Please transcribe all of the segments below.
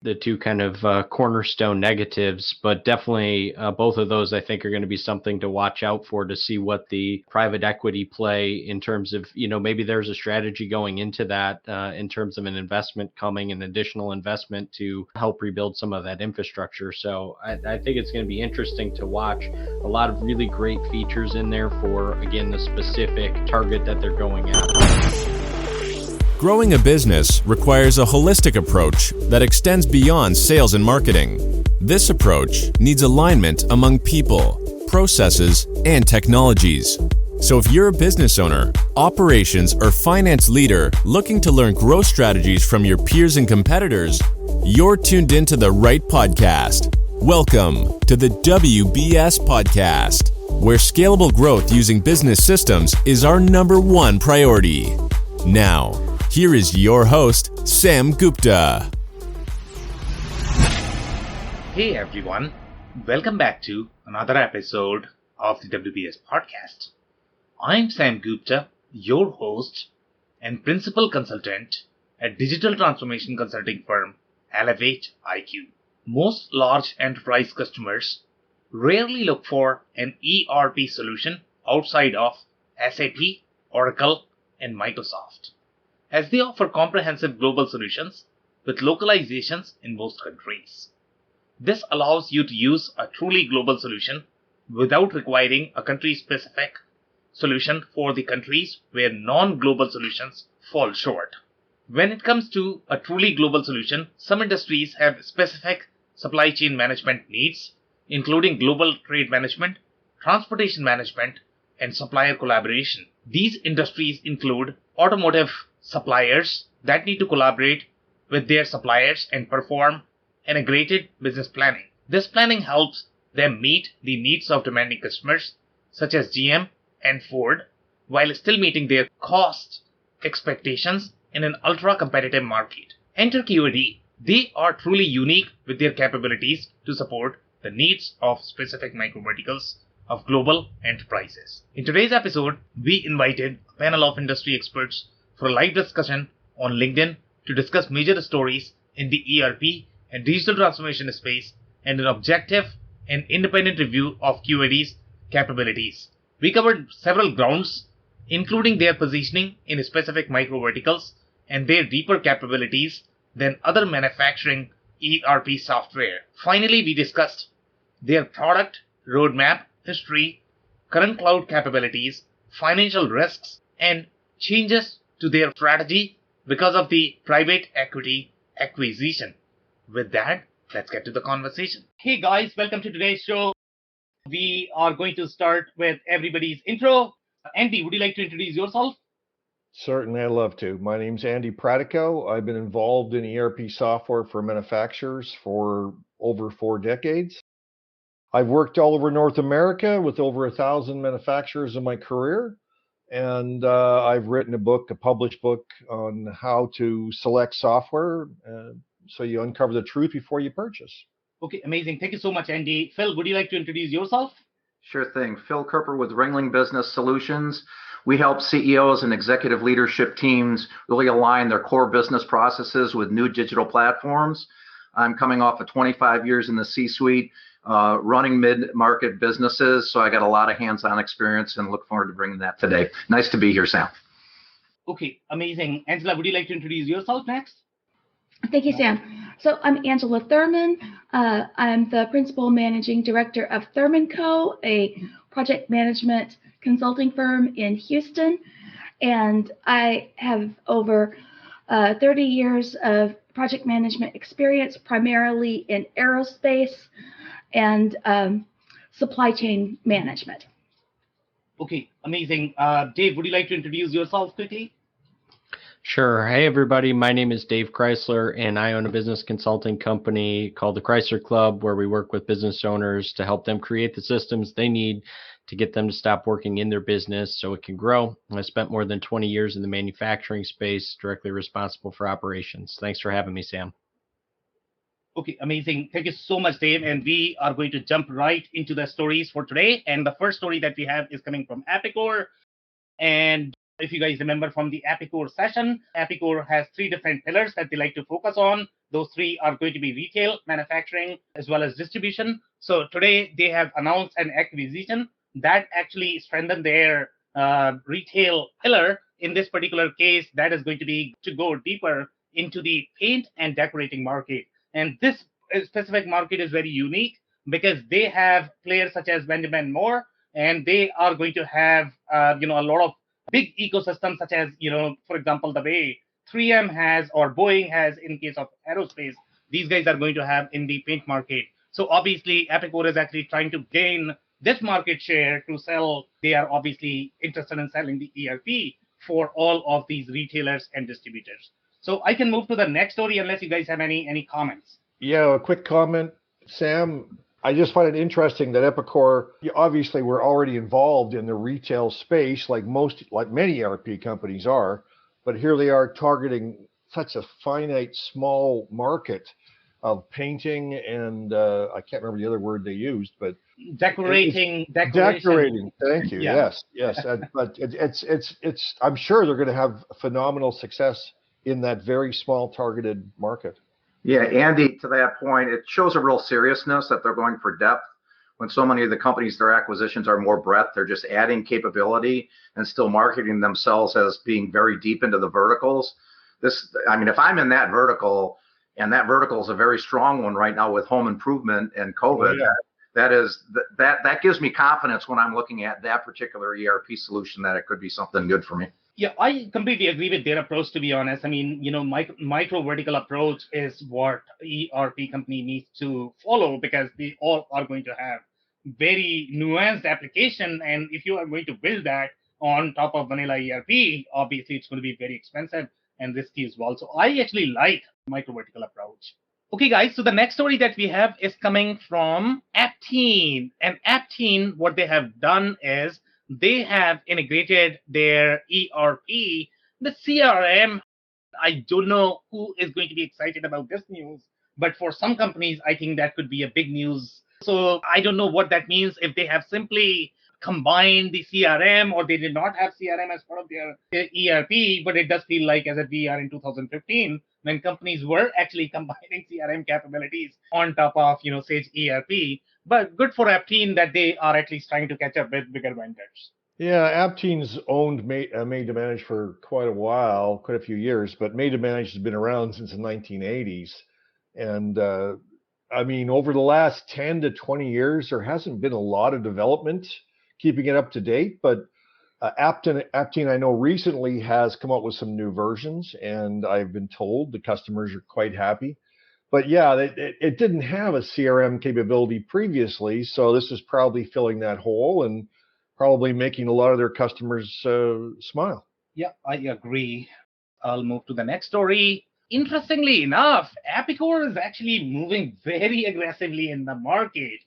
the two kind of cornerstone negatives, but definitely both of those I think are going to be something to watch out for to see what the private equity play in terms of, maybe there's a strategy going into that in terms of an investment coming, an additional investment to help rebuild some of that infrastructure. So I think it's going to be interesting to watch. A lot of really great features in there for, again, the specific target that they're going after. Growing a business requires a holistic approach that extends beyond sales and marketing. This approach needs alignment among people, processes, and technologies. So if you're a business owner, operations, or finance leader looking to learn growth strategies from your peers and competitors, you're tuned into the right podcast. Welcome to the WBS Podcast, where scalable growth using business systems is our number one priority. Now, here is your host, Sam Gupta. Hey everyone, welcome back to another episode of the WBS Podcast. I'm Sam Gupta, your host and principal consultant at digital transformation consulting firm Elevate IQ. Most large enterprise customers rarely look for an ERP solution outside of SAP, Oracle, and Microsoft, as they offer comprehensive global solutions with localizations in most countries. This allows you to use a truly global solution without requiring a country-specific solution for the countries where non-global solutions fall short. When it comes to a truly global solution, some industries have specific supply chain management needs, including global trade management, transportation management, and supplier collaboration. These industries include automotive suppliers that need to collaborate with their suppliers and perform integrated business planning. This planning helps them meet the needs of demanding customers such as GM and Ford while still meeting their cost expectations in an ultra-competitive market. Enter QAD. They are truly unique with their capabilities to support the needs of specific microverticals of global enterprises. In today's episode, we invited a panel of industry experts for a live discussion on LinkedIn to discuss major stories in the ERP and digital transformation space and an objective and independent review of QAD's capabilities. We covered several grounds, including their positioning in specific microverticals and their deeper capabilities than other manufacturing ERP software. Finally, we discussed their product, roadmap, history, current cloud capabilities, financial risks, and changes to their strategy because of the private equity acquisition. With that, let's get to the conversation. Hey guys, welcome to today's show. We are going to start with everybody's intro. Andy, would you like to introduce yourself? Certainly, I'd love to. My name's Andy Pratico. I've been involved in ERP software for manufacturers for over 4 decades. I've worked all over North America with over 1,000 manufacturers in my career. And I've written a published book on how to select software so you uncover the truth before you purchase. Okay, amazing. Thank you so much, Andy. Phil, would you like to introduce yourself? Sure thing. Phil Kerper with Ringling Business Solutions. We help CEOs and executive leadership teams really align their core business processes with new digital platforms. I'm coming off of 25 years in the C-suite, running mid-market businesses, so I got a lot of hands-on experience and look forward to bringing that today. Nice to be here, Sam. Okay, amazing. Angela, would you like to introduce yourself next? Thank you, Sam. So I'm Angela Thurman. I'm the Principal Managing Director of Thurman Co., a project management consulting firm in Houston. And I have over 30 years of project management experience, primarily in aerospace and supply chain management. Okay, amazing. Dave, would you like to introduce yourself quickly? Sure. Hey, everybody. My name is Dave Chrysler, and I own a business consulting company called the Chrysler Club, where we work with business owners to help them create the systems they need to get them to stop working in their business so it can grow. I spent more than 20 years in the manufacturing space, directly responsible for operations. Thanks for having me, Sam. Okay, amazing. Thank you so much, Dave. And we are going to jump right into the stories for today. And the first story that we have is coming from Epicor. And If you guys remember from the Epicor session, Epicor has three different pillars that they like to focus on. Those three are going to be retail, manufacturing, as well as distribution. So today they have announced an acquisition that actually strengthened their retail pillar. In this particular case, that is going to be to go deeper into the paint and decorating market. And this specific market is very unique because they have players such as Benjamin Moore, and they are going to have a lot of big ecosystems such as, for example, the way 3M has or Boeing has in case of aerospace. These guys are going to have in the paint market. So obviously, Epicor is actually trying to gain this market share to sell. They are obviously interested in selling the ERP for all of these retailers and distributors. So I can move to the next story unless you guys have any comments. Yeah, a quick comment, Sam. I just find it interesting that Epicor, obviously we're already involved in the retail space like many ERP companies are, but here they are targeting such a finite small market of painting and I can't remember the other word they used, but decorating. Thank you. Yeah. Yes. But it's I'm sure they're going to have phenomenal success in that very small targeted market. Yeah, Andy, to that point, it shows a real seriousness that they're going for depth. When so many of the companies, their acquisitions are more breadth, they're just adding capability and still marketing themselves as being very deep into the verticals. If I'm in that vertical, and that vertical is a very strong one right now with home improvement and COVID, that gives me confidence when I'm looking at that particular ERP solution that it could be something good for me. Yeah, I completely agree with their approach, to be honest. Micro vertical approach is what ERP company needs to follow because they all are going to have very nuanced application. And if you are going to build that on top of vanilla ERP, obviously it's going to be very expensive and risky as well. So I actually like micro vertical approach. Okay, guys, so the next story that we have is coming from Aptean. And Aptean, what they have done is they have integrated their ERP, the CRM. I don't know who is going to be excited about this news, but for some companies, I think that could be a big news. So I don't know what that means if they have simply combined the CRM or they did not have CRM as part of their ERP, but it does feel like as if we are in 2015 when companies were actually combining CRM capabilities on top of, Sage ERP. But good for Aptean that they are at least trying to catch up with bigger vendors. Yeah, Aptean's owned Made to Manage for quite a few years, but Made to Manage has been around since the 1980s. And over the last 10 to 20 years, there hasn't been a lot of development keeping it up to date. But Aptean, I know recently has come up with some new versions, and I've been told the customers are quite happy. But yeah, it didn't have a CRM capability previously, so this is probably filling that hole and probably making a lot of their customers smile. Yeah, I agree. I'll move to the next story. Interestingly enough, Epicor is actually moving very aggressively in the market.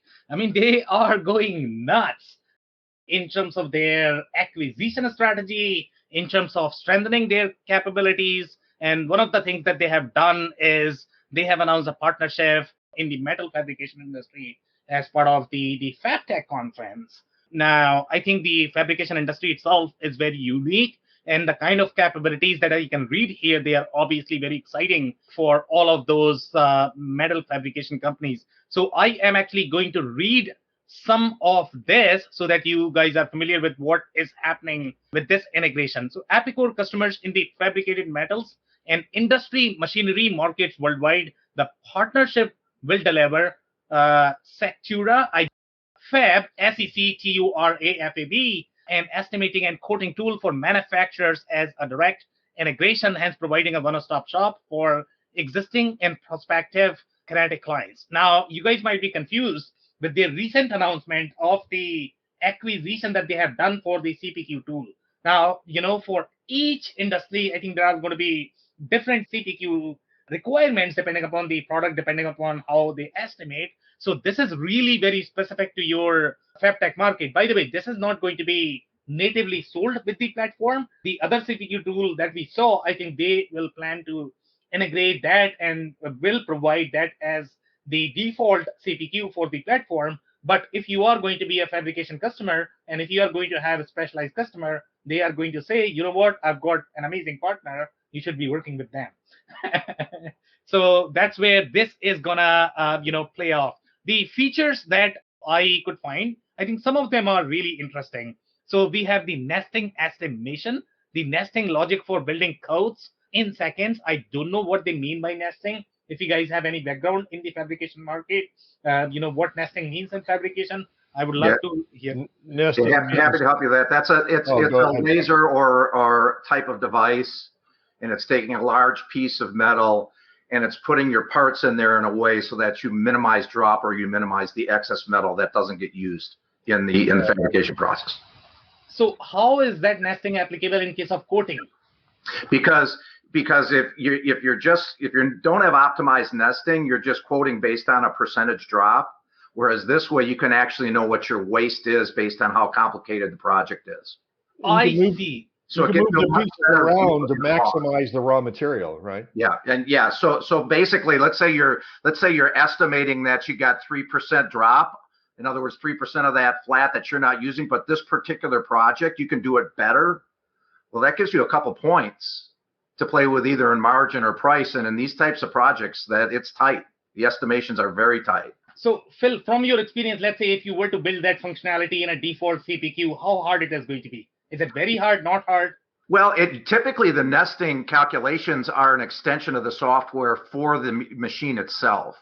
They are going nuts in terms of their acquisition strategy, in terms of strengthening their capabilities. And one of the things that they have done is they have announced a partnership in the metal fabrication industry as part of the FabTech conference. Now, I think the fabrication industry itself is very unique, and the kind of capabilities that I can read here, they are obviously very exciting for all of those metal fabrication companies. So I am actually going to read some of this so that you guys are familiar with what is happening with this integration. So Epicor customers in the fabricated metals and industry machinery markets worldwide, the partnership will deliver Sectura Fab, SECTURAFAB, an estimating and quoting tool for manufacturers as a direct integration, hence providing a one-stop shop for existing and prospective Kinetic clients. Now, you guys might be confused with their recent announcement of the acquisition that they have done for the CPQ tool. Now, for each industry, I think there are going to be different CPQ requirements depending upon the product, depending upon how they estimate. So this is really very specific to your FabTech market. By the way, this is not going to be natively sold with the platform. The other CPQ tool that we saw, I think they will plan to integrate that and will provide that as the default CPQ for the platform. But if you are going to be a fabrication customer and if you are going to have a specialized customer, they are going to say, you know what, I've got an amazing partner, you should be working with them. So that's where this is gonna play off. The features that I could find, I think some of them are really interesting. So we have the nesting estimation, the nesting logic for building codes in seconds. I don't know what they mean by nesting. If you guys have any background in the fabrication market, what nesting means in fabrication, I would love Yeah. to hear. Nesting. Happy to help you with that. It's Oh, go a ahead. laser or type of device, and it's taking a large piece of metal and it's putting your parts in there in a way so that you minimize drop or you minimize the excess metal that doesn't get used in the fabrication process. So how is that nesting applicable in case of coating? Because if you don't have optimized nesting, you're just quoting based on a percentage drop. Whereas this way, you can actually know what your waste is based on how complicated the project is. I see. So you can move the pieces around to maximize the raw material, right? Yeah, and yeah. So basically, let's say you're estimating that you got 3% drop. In other words, 3% of that flat that you're not using, but this particular project you can do it better. Well, that gives you a couple points to play with either in margin or price. And in these types of projects, that it's tight. The estimations are very tight. So Phil, from your experience, let's say if you were to build that functionality in a default CPQ, how hard it is going to be? Is it very hard, not hard? Well, typically the nesting calculations are an extension of the software for the machine itself.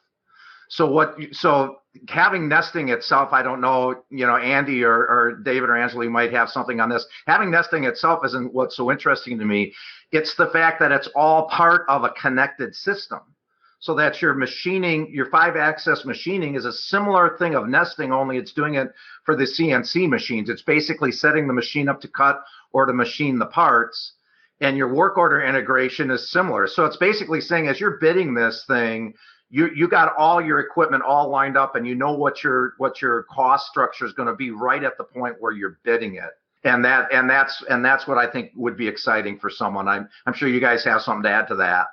So having nesting itself, I don't know, Andy or David or Angela, you might have something on this. Having nesting itself isn't what's so interesting to me. It's the fact that it's all part of a connected system. So that your machining, your 5-axis machining is a similar thing of nesting, only it's doing it for the CNC machines. It's basically setting the machine up to cut or to machine the parts. And your work order integration is similar. So it's basically saying as you're bidding this thing, you got all your equipment all lined up and you know what your cost structure is going to be right at the point where you're bidding it. And that's what I think would be exciting for someone. I'm sure you guys have something to add to that.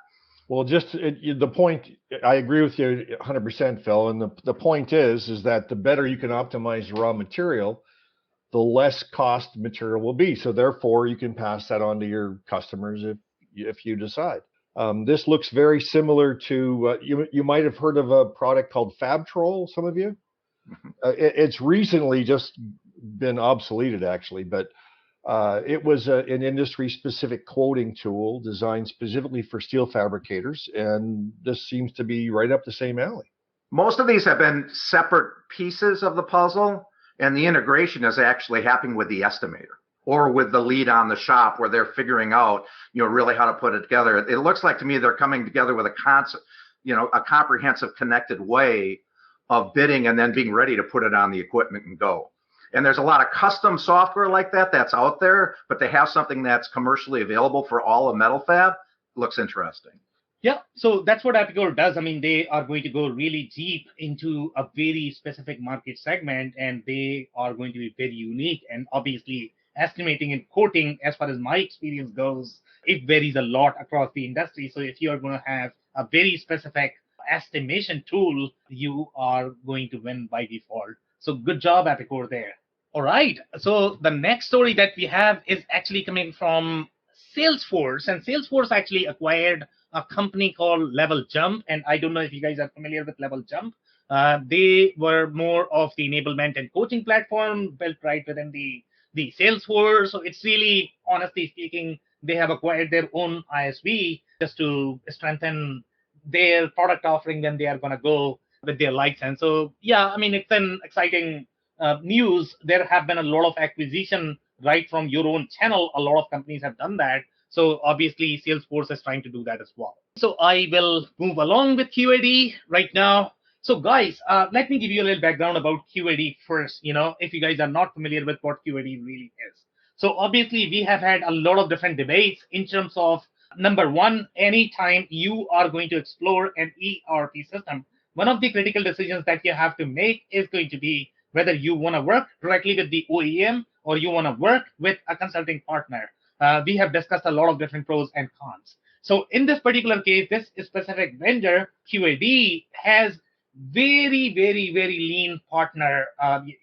Well, the point, I agree with you 100%, Phil. And the point is that the better you can optimize the raw material, the less cost material will be. So therefore, you can pass that on to your customers if you decide. This looks very similar to, you might have heard of a product called FabTrol, some of you. It's recently just been obsoleted, actually, but it was an industry-specific quoting tool designed specifically for steel fabricators, and this seems to be right up the same alley. Most of these have been separate pieces of the puzzle, and the integration is actually happening with the estimator or with the lead on the shop where they're figuring out, really how to put it together. It looks like to me they're coming together with a concept, a comprehensive connected way of bidding and then being ready to put it on the equipment and go. And there's a lot of custom software like that's out there, but they have something that's commercially available for all of metal fab. Looks interesting. Yeah, so that's what Apicor does. I mean, they are going to go really deep into a very specific market segment, and they are going to be very unique. And obviously, estimating and quoting, as far as my experience goes, it varies a lot across the industry. So if you are going to have a very specific estimation tool, you are going to win by default. So good job, Apicor, there. All right. So the next story that we have is actually coming from Salesforce. And Salesforce actually acquired a company called Level Jump. And I don't know if you guys are familiar with Level Jump. They were more of the enablement and coaching platform built right within the Salesforce. So it's really, honestly speaking, they have acquired their own ISV just to strengthen their product offering. Then they are going to go with their license. So yeah, I mean, it's an exciting news. There have been a lot of acquisition right from your own channel. A lot of companies have done that. So obviously Salesforce is trying to do that as well. So I will move along with QAD right now. So guys, let me give you a little background about QAD first. If you guys are not familiar with what QAD really is. So obviously we have had a lot of different debates in terms of, number one, anytime you are going to explore an ERP system, one of the critical decisions that you have to make is going to be whether you want to work directly with the OEM or you want to work with a consulting partner. We have discussed a lot of different pros and cons. So in this particular case, this specific vendor, QAD, has very, very, very lean partner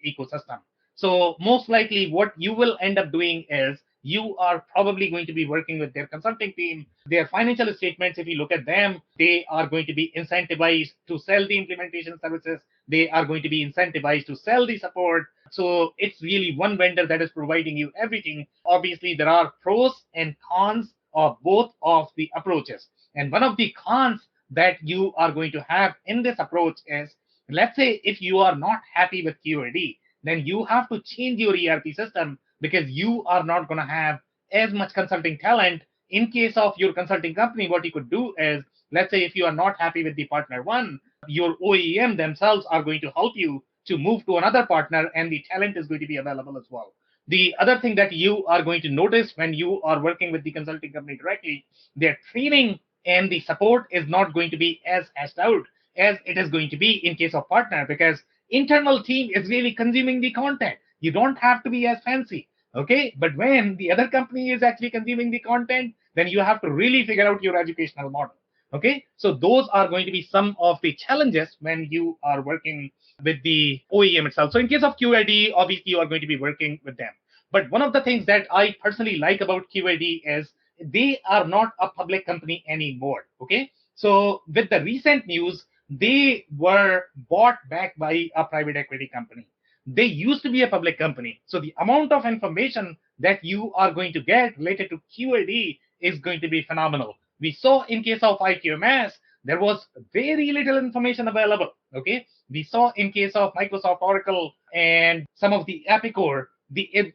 ecosystem. So most likely what you will end up doing is you are probably going to be working with their consulting team. Their financial statements, if you look at them, they are going to be incentivized to sell the implementation services. They are going to be incentivized to sell the support. So it's really one vendor that is providing you everything. Obviously, there are pros and cons of both of the approaches. And one of the cons that you are going to have in this approach is, let's say if you are not happy with QAD, then you have to change your ERP system because you are not going to have as much consulting talent. In case of your consulting company, what you could do is, let's say if you are not happy with the partner one, your OEM themselves are going to help you to move to another partner, and the talent is going to be available as well. The other thing that you are going to notice when you are working with the consulting company directly, their training and the support is not going to be as hashed out as it is going to be in case of partner, because internal team is really consuming the content. You don't have to be as fancy. Okay, but when the other company is actually consuming the content, then you have to really figure out your educational model. Okay, so those are going to be some of the challenges when you are working with the OEM itself. So in case of QAD, obviously you are going to be working with them. But one of the things that I personally like about QAD is they are not a public company anymore. Okay, so with the recent news, they were bought back by a private equity company. They used to be a public company. So the amount of information that you are going to get related to QAD is going to be phenomenal. We saw in case of IQMS, there was very little information available. Okay, we saw in case of Microsoft Oracle and some of the Epicor, the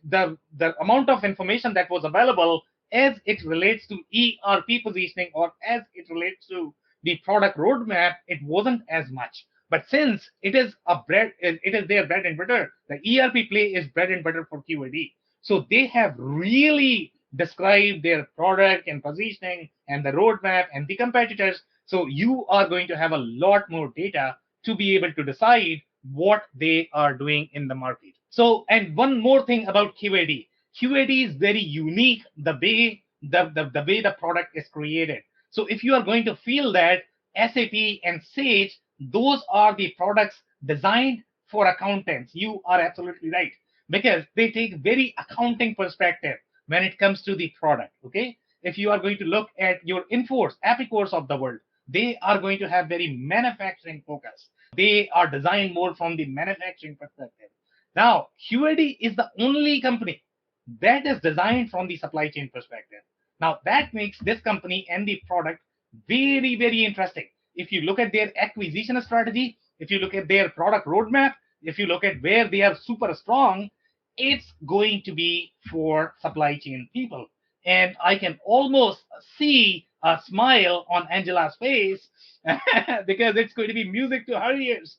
amount of information that was available as it relates to ERP positioning or as it relates to the product roadmap, it wasn't as much. But since it is their bread and butter, the ERP play is bread and butter for QAD. So they have really described their product and positioning and the roadmap and the competitors. So you are going to have a lot more data to be able to decide what they are doing in the market. So, and one more thing about QAD. QAD is very unique the way the product is created. So if you are going to feel that SAP and Sage, those are the products designed for accountants, you are absolutely right, because they take very accounting perspective when it comes to the product. Okay, if you are going to look at your Inforce, Epicors of the world, they are going to have very manufacturing focus. They are designed more from the manufacturing perspective. Now, QAD is the only company that is designed from the supply chain perspective. Now, that makes this company and the product very, very interesting. If you look at their acquisition strategy, if you look at their product roadmap, if you look at where they are super strong, it's going to be for supply chain people. And I can almost see a smile on Angela's face because it's going to be music to her ears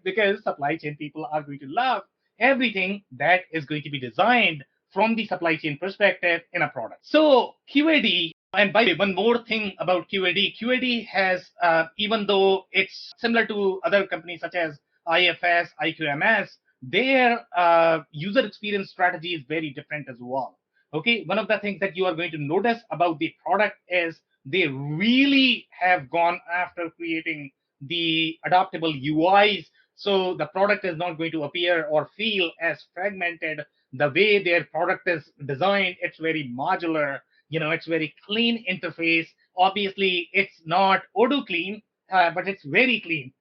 because supply chain people are going to love everything that is going to be designed from the supply chain perspective in a product. So QAD, and by the way, one more thing about QAD. QAD has, even though it's similar to other companies such as IFS, IQMS, their user experience strategy is very different as well. Okay, one of the things that you are going to notice about the product is they really have gone after creating the adaptable UIs. So the product is not going to appear or feel as fragmented. The way their product is designed, it's very modular. It's very clean interface. Obviously, it's not Odoo clean, but it's very clean.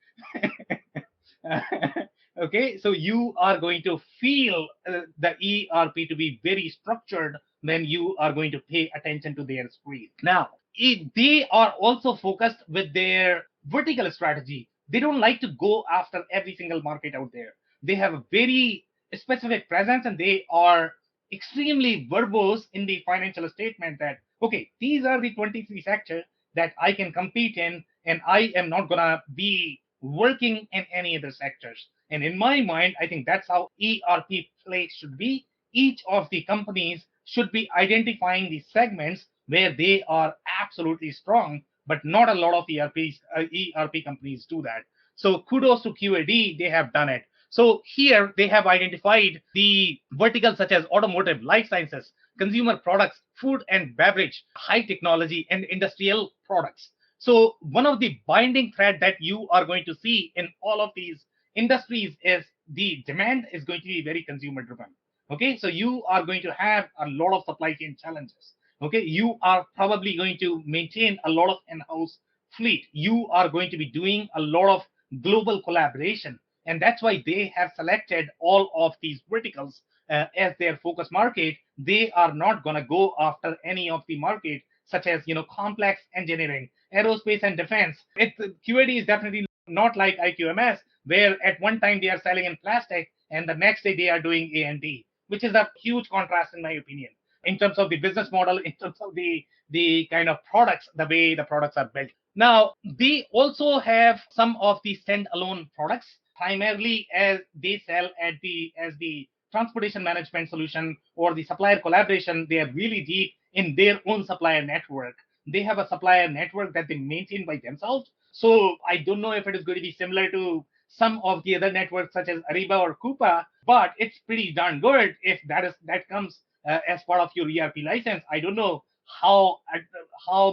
Okay, so you are going to feel the ERP to be very structured when you are going to pay attention to their screen. Now, they are also focused with their vertical strategy. They don't like to go after every single market out there. They have a very specific presence, and they are extremely verbose in the financial statement that, okay, these are the 23 sectors that I can compete in, and I am not going to be working in any other sectors. And in my mind, I think that's how ERP play should be. Each of the companies should be identifying the segments where they are absolutely strong, but not a lot of ERP companies do that. So kudos to QAD, they have done it. So here they have identified the verticals such as automotive, life sciences, consumer products, food and beverage, high technology, and industrial products. So one of the binding thread that you are going to see in all of these industries is the demand is going to be very consumer driven. Okay, so you are going to have a lot of supply chain challenges. Okay, you are probably going to maintain a lot of in-house fleet. You are going to be doing a lot of global collaboration, and that's why they have selected all of these verticals as their focus market. They are not going to go after any of the market such as complex engineering, aerospace and defense. QAD is definitely not like IQMS, where at one time they are selling in plastic and the next day they are doing A&D, which is a huge contrast in my opinion, in terms of the business model, in terms of the kind of products, the way the products are built. Now, they also have some of the standalone products, primarily as they sell as the transportation management solution or the supplier collaboration. They are really deep in their own supplier network. They have a supplier network that they maintain by themselves. So I don't know if it is going to be similar to some of the other networks such as Ariba or Coupa, but it's pretty darn good if that comes as part of your ERP license. I don't know how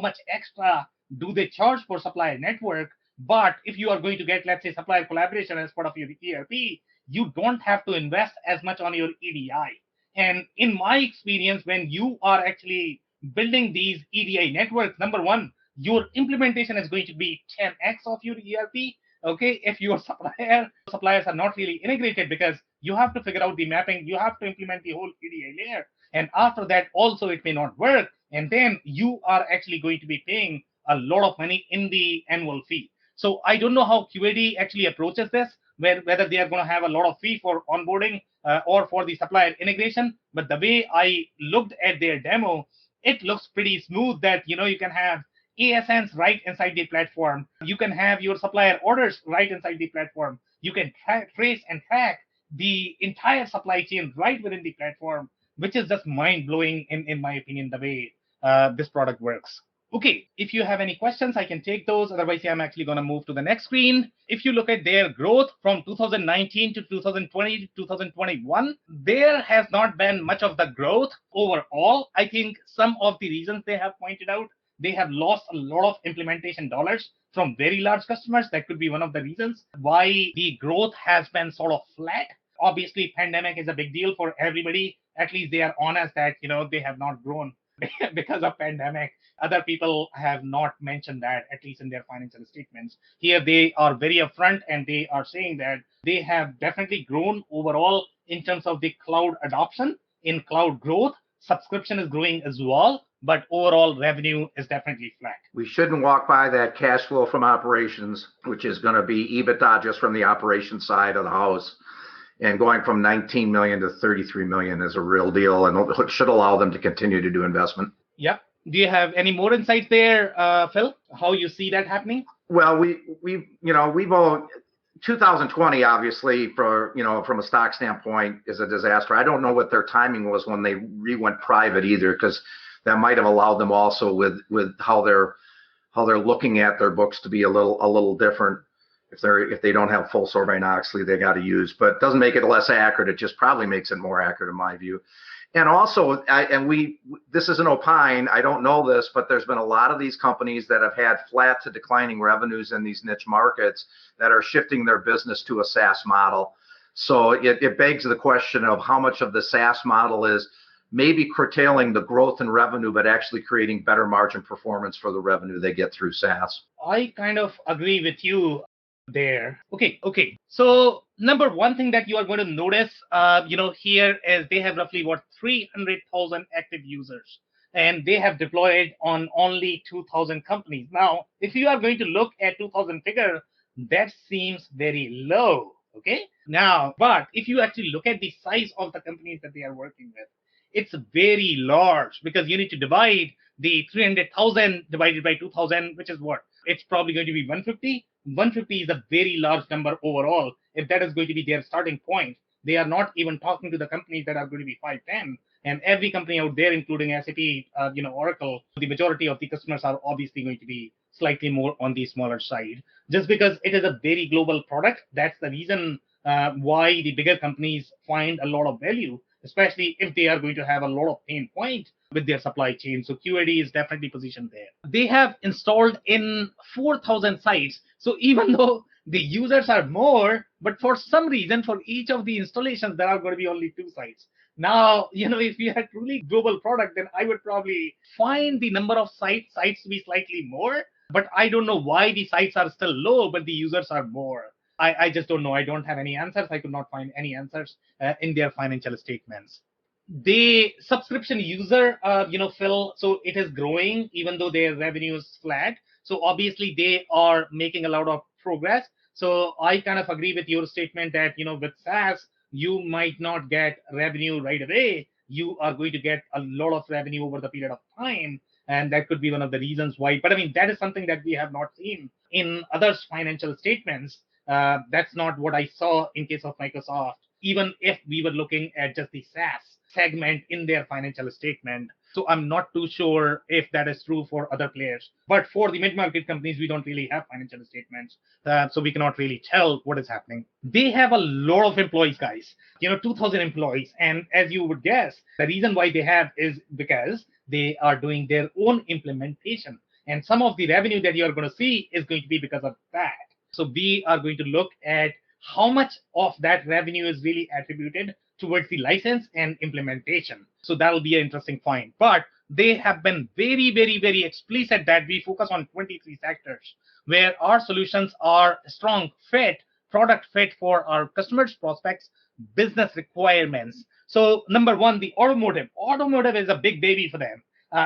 much extra do they charge for supplier network, but if you are going to get, let's say, supplier collaboration as part of your ERP, you don't have to invest as much on your EDI. And in my experience, when you are actually building these EDI networks, number one, your implementation is going to be 10x of your ERP. Okay, if your suppliers are not really integrated, because you have to figure out the mapping, you have to implement the whole EDI layer, and after that also it may not work, and then you are actually going to be paying a lot of money in the annual fee. So I don't know how QAD actually approaches this, whether they are going to have a lot of fee for onboarding or for the supplier integration. But the way I looked at their demo, it looks pretty smooth, that you can have ASNs right inside the platform. You can have your supplier orders right inside the platform. You can trace and track the entire supply chain right within the platform, which is just mind blowing in my opinion, the way this product works. Okay, if you have any questions, I can take those. Otherwise, I'm actually going to move to the next screen. If you look at their growth from 2019 to 2020 to 2021, there has not been much of the growth overall. I think some of the reasons they have pointed out, they have lost a lot of implementation dollars from very large customers. That could be one of the reasons why the growth has been sort of flat. Obviously, pandemic is a big deal for everybody. At least they are honest that they have not grown because of pandemic. Other people have not mentioned that, at least in their financial statements. Here they are very upfront, and they are saying that they have definitely grown overall in terms of the cloud adoption, in cloud growth. Subscription is growing as well, but overall revenue is definitely flat. We shouldn't walk by that cash flow from operations, which is going to be EBITDA just from the operations side of the house. And going from 19 million to 33 million is a real deal, and it should allow them to continue to do investment. Yep. Do you have any more insights there, Phil? How you see that happening? Well, we've all 2020 obviously from a stock standpoint is a disaster. I don't know what their timing was when they went private either, because that might have allowed them also with how they're looking at their books to be a little different. If they don't have full Sarbanes-Oxley, they got to use, but it doesn't make it less accurate. It just probably makes it more accurate in my view. And also, this is an opine, I don't know this, but there's been a lot of these companies that have had flat to declining revenues in these niche markets that are shifting their business to a SaaS model. So it begs the question of how much of the SaaS model is maybe curtailing the growth in revenue, but actually creating better margin performance for the revenue they get through SaaS. I kind of agree with you there. Okay. So number one thing that you are going to notice, here is they have roughly 300,000 active users, and they have deployed on only 2,000 companies. Now, if you are going to look at 2,000 figure, that seems very low. Okay. Now, but if you actually look at the size of the companies that they are working with, it's very large, because you need to divide the 300,000 divided by 2,000, which is what? It's probably going to be 150. 150 is a very large number overall. If that is going to be their starting point, they are not even talking to the companies that are going to be 510. And every company out there, including SAP, Oracle, the majority of the customers are obviously going to be slightly more on the smaller side, just because it is a very global product. That's the reason why the bigger companies find a lot of value, especially if they are going to have a lot of pain point with their supply chain. So QAD is definitely positioned there. They have installed in 4,000 sites. So even though the users are more, but for some reason, for each of the installations, there are going to be only 2 sites. Now, if we had truly global product, then I would probably find the number of sites to be slightly more. But I don't know why the sites are still low, but the users are more. I just don't know. I don't have any answers. I could not find any answers in their financial statements. They subscription user, Phil, so it is growing even though their revenue is flat. So obviously they are making a lot of progress. So I kind of agree with your statement that, with SaaS, you might not get revenue right away. You are going to get a lot of revenue over the period of time. And that could be one of the reasons why. But I mean, that is something that we have not seen in others' financial statements. That's not what I saw in case of Microsoft, even if we were looking at just the SaaS segment in their financial statement. So I'm not too sure if that is true for other players. But for the mid-market companies, we don't really have financial statements. So we cannot really tell what is happening. They have a lot of employees, guys, 2,000 employees. And as you would guess, the reason why they have is because they are doing their own implementation. And some of the revenue that you are going to see is going to be because of that. So we are going to look at how much of that revenue is really attributed towards the license and implementation. So that will be an interesting find. But they have been very, very, very explicit that we focus on 23 sectors where our solutions are a strong fit, product fit for our customers, prospects, business requirements. So number one, the automotive. Automotive is a big baby for them.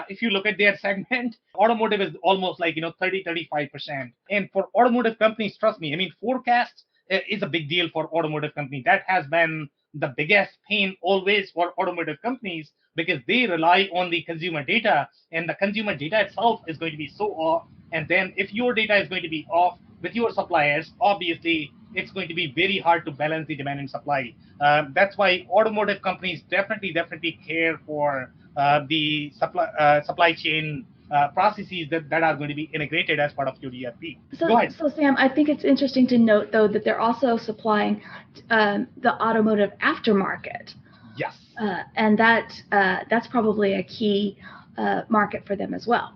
If you look at their segment, automotive is almost like 30-35%. And for automotive companies, trust me, I mean, forecast is a big deal for automotive company. That has been the biggest pain always for automotive companies because they rely on the consumer data, and the consumer data itself is going to be so off. And then if your data is going to be off with your suppliers, obviously it's going to be very hard to balance the demand and supply. That's why automotive companies definitely care for the supply chain processes that are going to be integrated as part of your ERP. Go ahead. So Sam, I think it's interesting to note, though, that they're also supplying the automotive aftermarket. Yes. And that's probably a key market for them as well.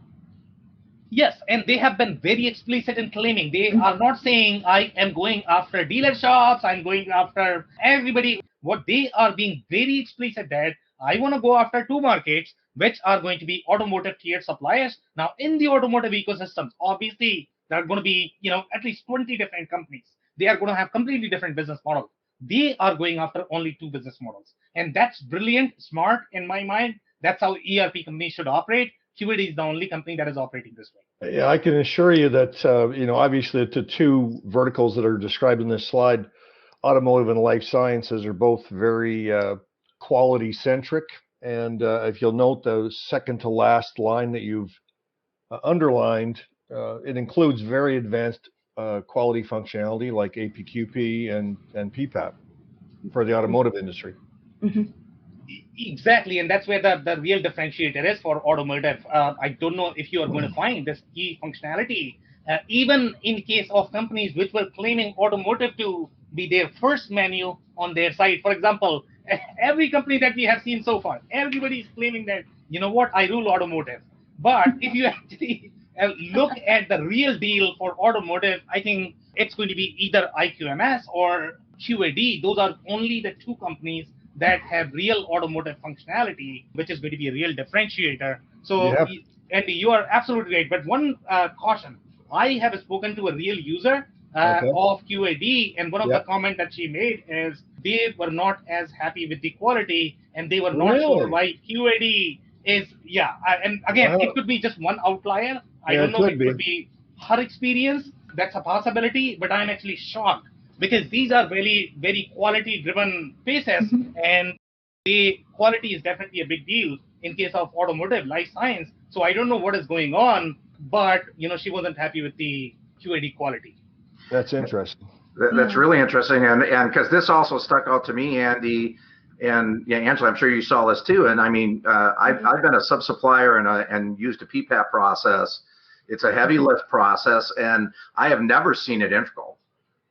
Yes, and they have been very explicit in claiming. They are not saying, I am going after dealer shops, I'm going after everybody. What they are being very explicit that I want to go after two markets, which are going to be automotive tiered suppliers. Now, in the automotive ecosystems, obviously, there are going to be, at least 20 different companies. They are going to have completely different business models. They are going after only two business models. And that's brilliant, smart in my mind. That's how ERP companies should operate. QAD is the only company that is operating this way. Yeah, I can assure you that, obviously the two verticals that are described in this slide, automotive and life sciences, are both very quality centric. And if you'll note the second to last line that you've underlined, it includes very advanced quality functionality like APQP and PPAP for the automotive industry. Mm-hmm. Exactly, and that's where the real differentiator is for automotive. I don't know if you are going to find this key functionality, even in case of companies which were claiming automotive to be their first menu on their site. For example, every company that we have seen so far, everybody is claiming that, I rule automotive. But if you actually look at the real deal for automotive, I think it's going to be either IQMS or QAD. Those are only the two companies that have real automotive functionality, which is going to be a real differentiator. So, Andy, you are absolutely right. But one caution, I have spoken to a real user of QAD, and one of the comments that she made is they were not as happy with the quality, and they were not sure why QAD is, and again, it could be just one outlier. I don't know if it could be her experience. That's a possibility, but I'm actually shocked because these are very, very quality-driven spaces, and the quality is definitely a big deal in case of automotive, life science. So I don't know what is going on, but she wasn't happy with the QAD quality. That's interesting. That's really interesting, and because this also stuck out to me, Andy, and Angela, I'm sure you saw this too. And I mean, I've been a sub-supplier and used a PPAP process. It's a heavy lift process, and I have never seen it integral.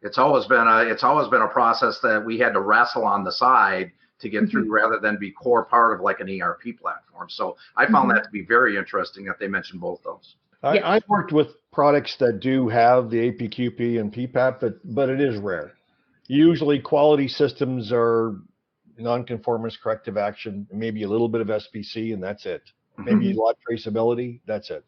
It's always been a process that we had to wrestle on the side to get through rather than be core part of like an ERP platform. So I found that to be very interesting that they mentioned both those. I've worked with products that do have the APQP and PPAP, but it is rare. Usually quality systems are, nonconformist corrective action, maybe a little bit of SPC, and that's it. Maybe lot traceability, that's it.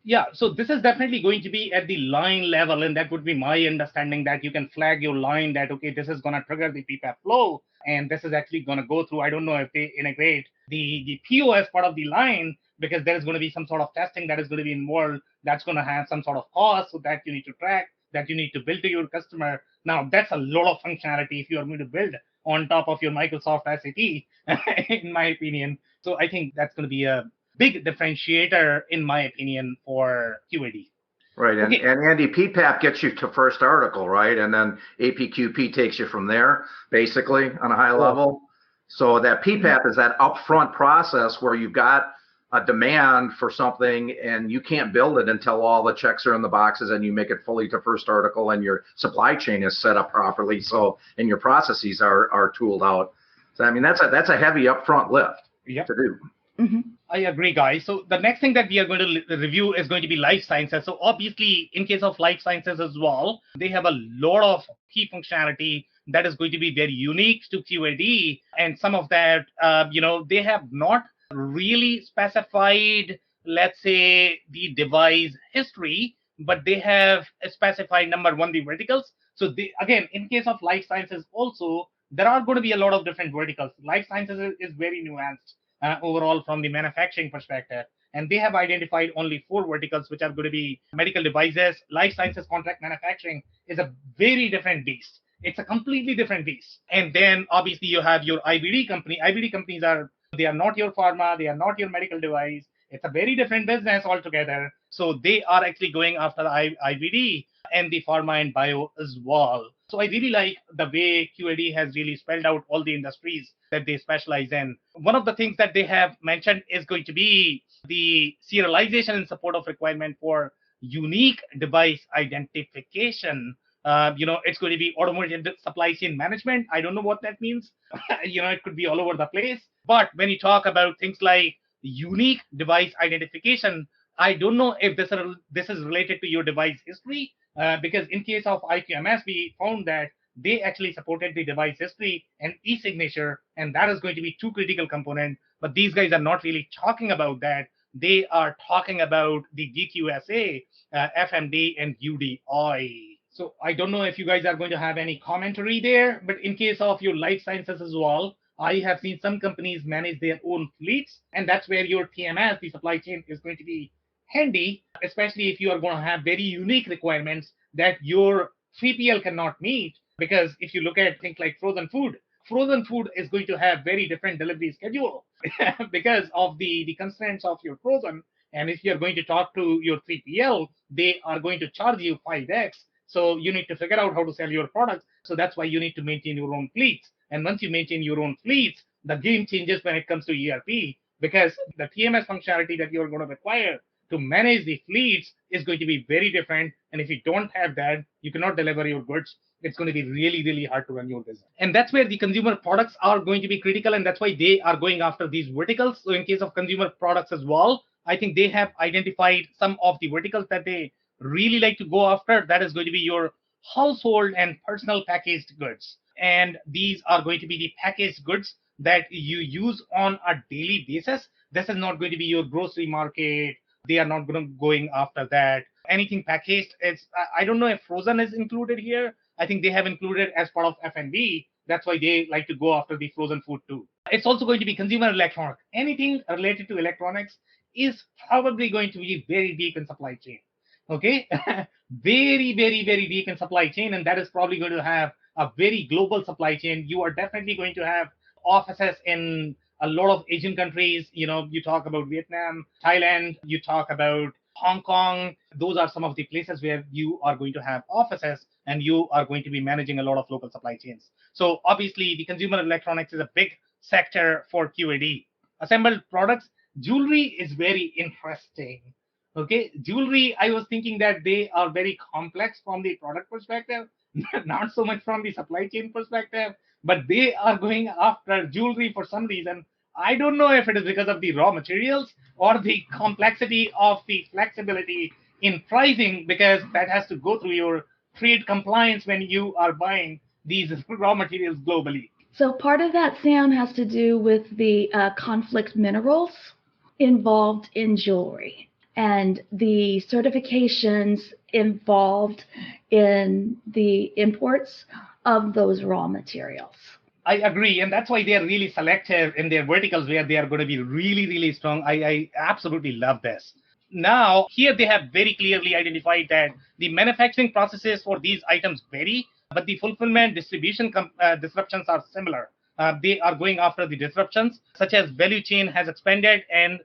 Yeah, so this is definitely going to be at the line level, and that would be my understanding, that you can flag your line that, okay, this is going to trigger the PPAP flow, and this is actually going to go through. I don't know if they integrate the POS part of the line, because there is going to be some sort of testing that is going to be involved. That's going to have some sort of cost, so that you need to track, that you need to build to your customer. Now, that's a lot of functionality if you are going to build on top of your Microsoft SAP, in my opinion. So I think that's going to be a big differentiator, in my opinion, for QAD. Right, and, Okay. and Andy, PPAP gets you to first article, right? And then APQP takes you from there, basically, on a high level. So that PPAP is that upfront process where you've got a demand for something and you can't build it until all the checks are in the boxes and you make it fully to first article and your supply chain is set up properly, so and your processes are tooled out. So I mean, that's a heavy upfront lift to do. I agree, guys. So the next thing that we are going to review is going to be life sciences. So obviously, in case of life sciences as well, they have a lot of key functionality that is going to be very unique to QAD. And some of that, they have not really specified, let's say, the device history, but they have specified, number one, the verticals. So again, in case of life sciences also, there are going to be a lot of different verticals. Life sciences is very nuanced. Overall from the manufacturing perspective. And they have identified only 4 verticals, which are going to be medical devices. Life sciences contract manufacturing is a very different beast. It's a completely different beast. And then obviously you have your IVD company. IVD companies they are not your pharma, they are not your medical device. It's a very different business altogether. So they are actually going after IVD and the pharma and bio as well. So I really like the way QAD has really spelled out all the industries that they specialize in. One of the things that they have mentioned is going to be the serialization in support of requirement for unique device identification. It's going to be automotive supply chain management. I don't know what that means. It could be all over the place. But when you talk about things like unique device identification, I don't know if this is related to your device history, because in case of IQMS, we found that they actually supported the device history and e-signature, and that is going to be 2 critical components. But these guys are not really talking about that. They are talking about the DQSA, FMD, and UDI. So I don't know if you guys are going to have any commentary there, but in case of your life sciences as well, I have seen some companies manage their own fleets, and that's where your TMS, the supply chain, is going to be handy, especially if you are going to have very unique requirements that your 3PL cannot meet. Because if you look at things like frozen food is going to have very different delivery schedule because of the constraints of your frozen. And if you're going to talk to your 3PL, they are going to charge you 5x. So you need to figure out how to sell your products. So that's why you need to maintain your own fleets. And once you maintain your own fleets, the game changes when it comes to ERP, because the TMS functionality that you're going to require to manage the fleets is going to be very different. And if you don't have that, you cannot deliver your goods. It's going to be really, really hard to run your business. And that's where the consumer products are going to be critical. And that's why they are going after these verticals. So in case of consumer products as well, I think they have identified some of the verticals that they really like to go after. That is going to be your household and personal packaged goods. And these are going to be the packaged goods that you use on a daily basis. This is not going to be your grocery market. They are not going after that. Anything packaged, I don't know if frozen is included here. I think they have included as part of F&B. That's why they like to go after the frozen food too. It's also going to be consumer electronics. Anything related to electronics is probably going to be very deep in supply chain. Okay, very, very, very deep in supply chain, and that is probably going to have a very global supply chain. You are definitely going to have offices in a lot of Asian countries. You talk about Vietnam, Thailand, you talk about Hong Kong. Those are some of the places where you are going to have offices and you are going to be managing a lot of local supply chains. So obviously the consumer electronics is a big sector for QAD. Assembled products, jewelry is very interesting. Okay, jewelry, I was thinking that they are very complex from the product perspective, not so much from the supply chain perspective, but they are going after jewelry for some reason. I don't know if it is because of the raw materials or the complexity of the flexibility in pricing, because that has to go through your trade compliance when you are buying these raw materials globally. So part of that, Sam, has to do with the conflict minerals involved in jewelry and the certifications involved in the imports of those raw materials. I agree, and that's why they are really selective in their verticals where they are going to be really, really strong. I absolutely love this. Now, here they have very clearly identified that the manufacturing processes for these items vary, but the fulfillment distribution disruptions are similar. They are going after the disruptions, such as value chain has expanded, and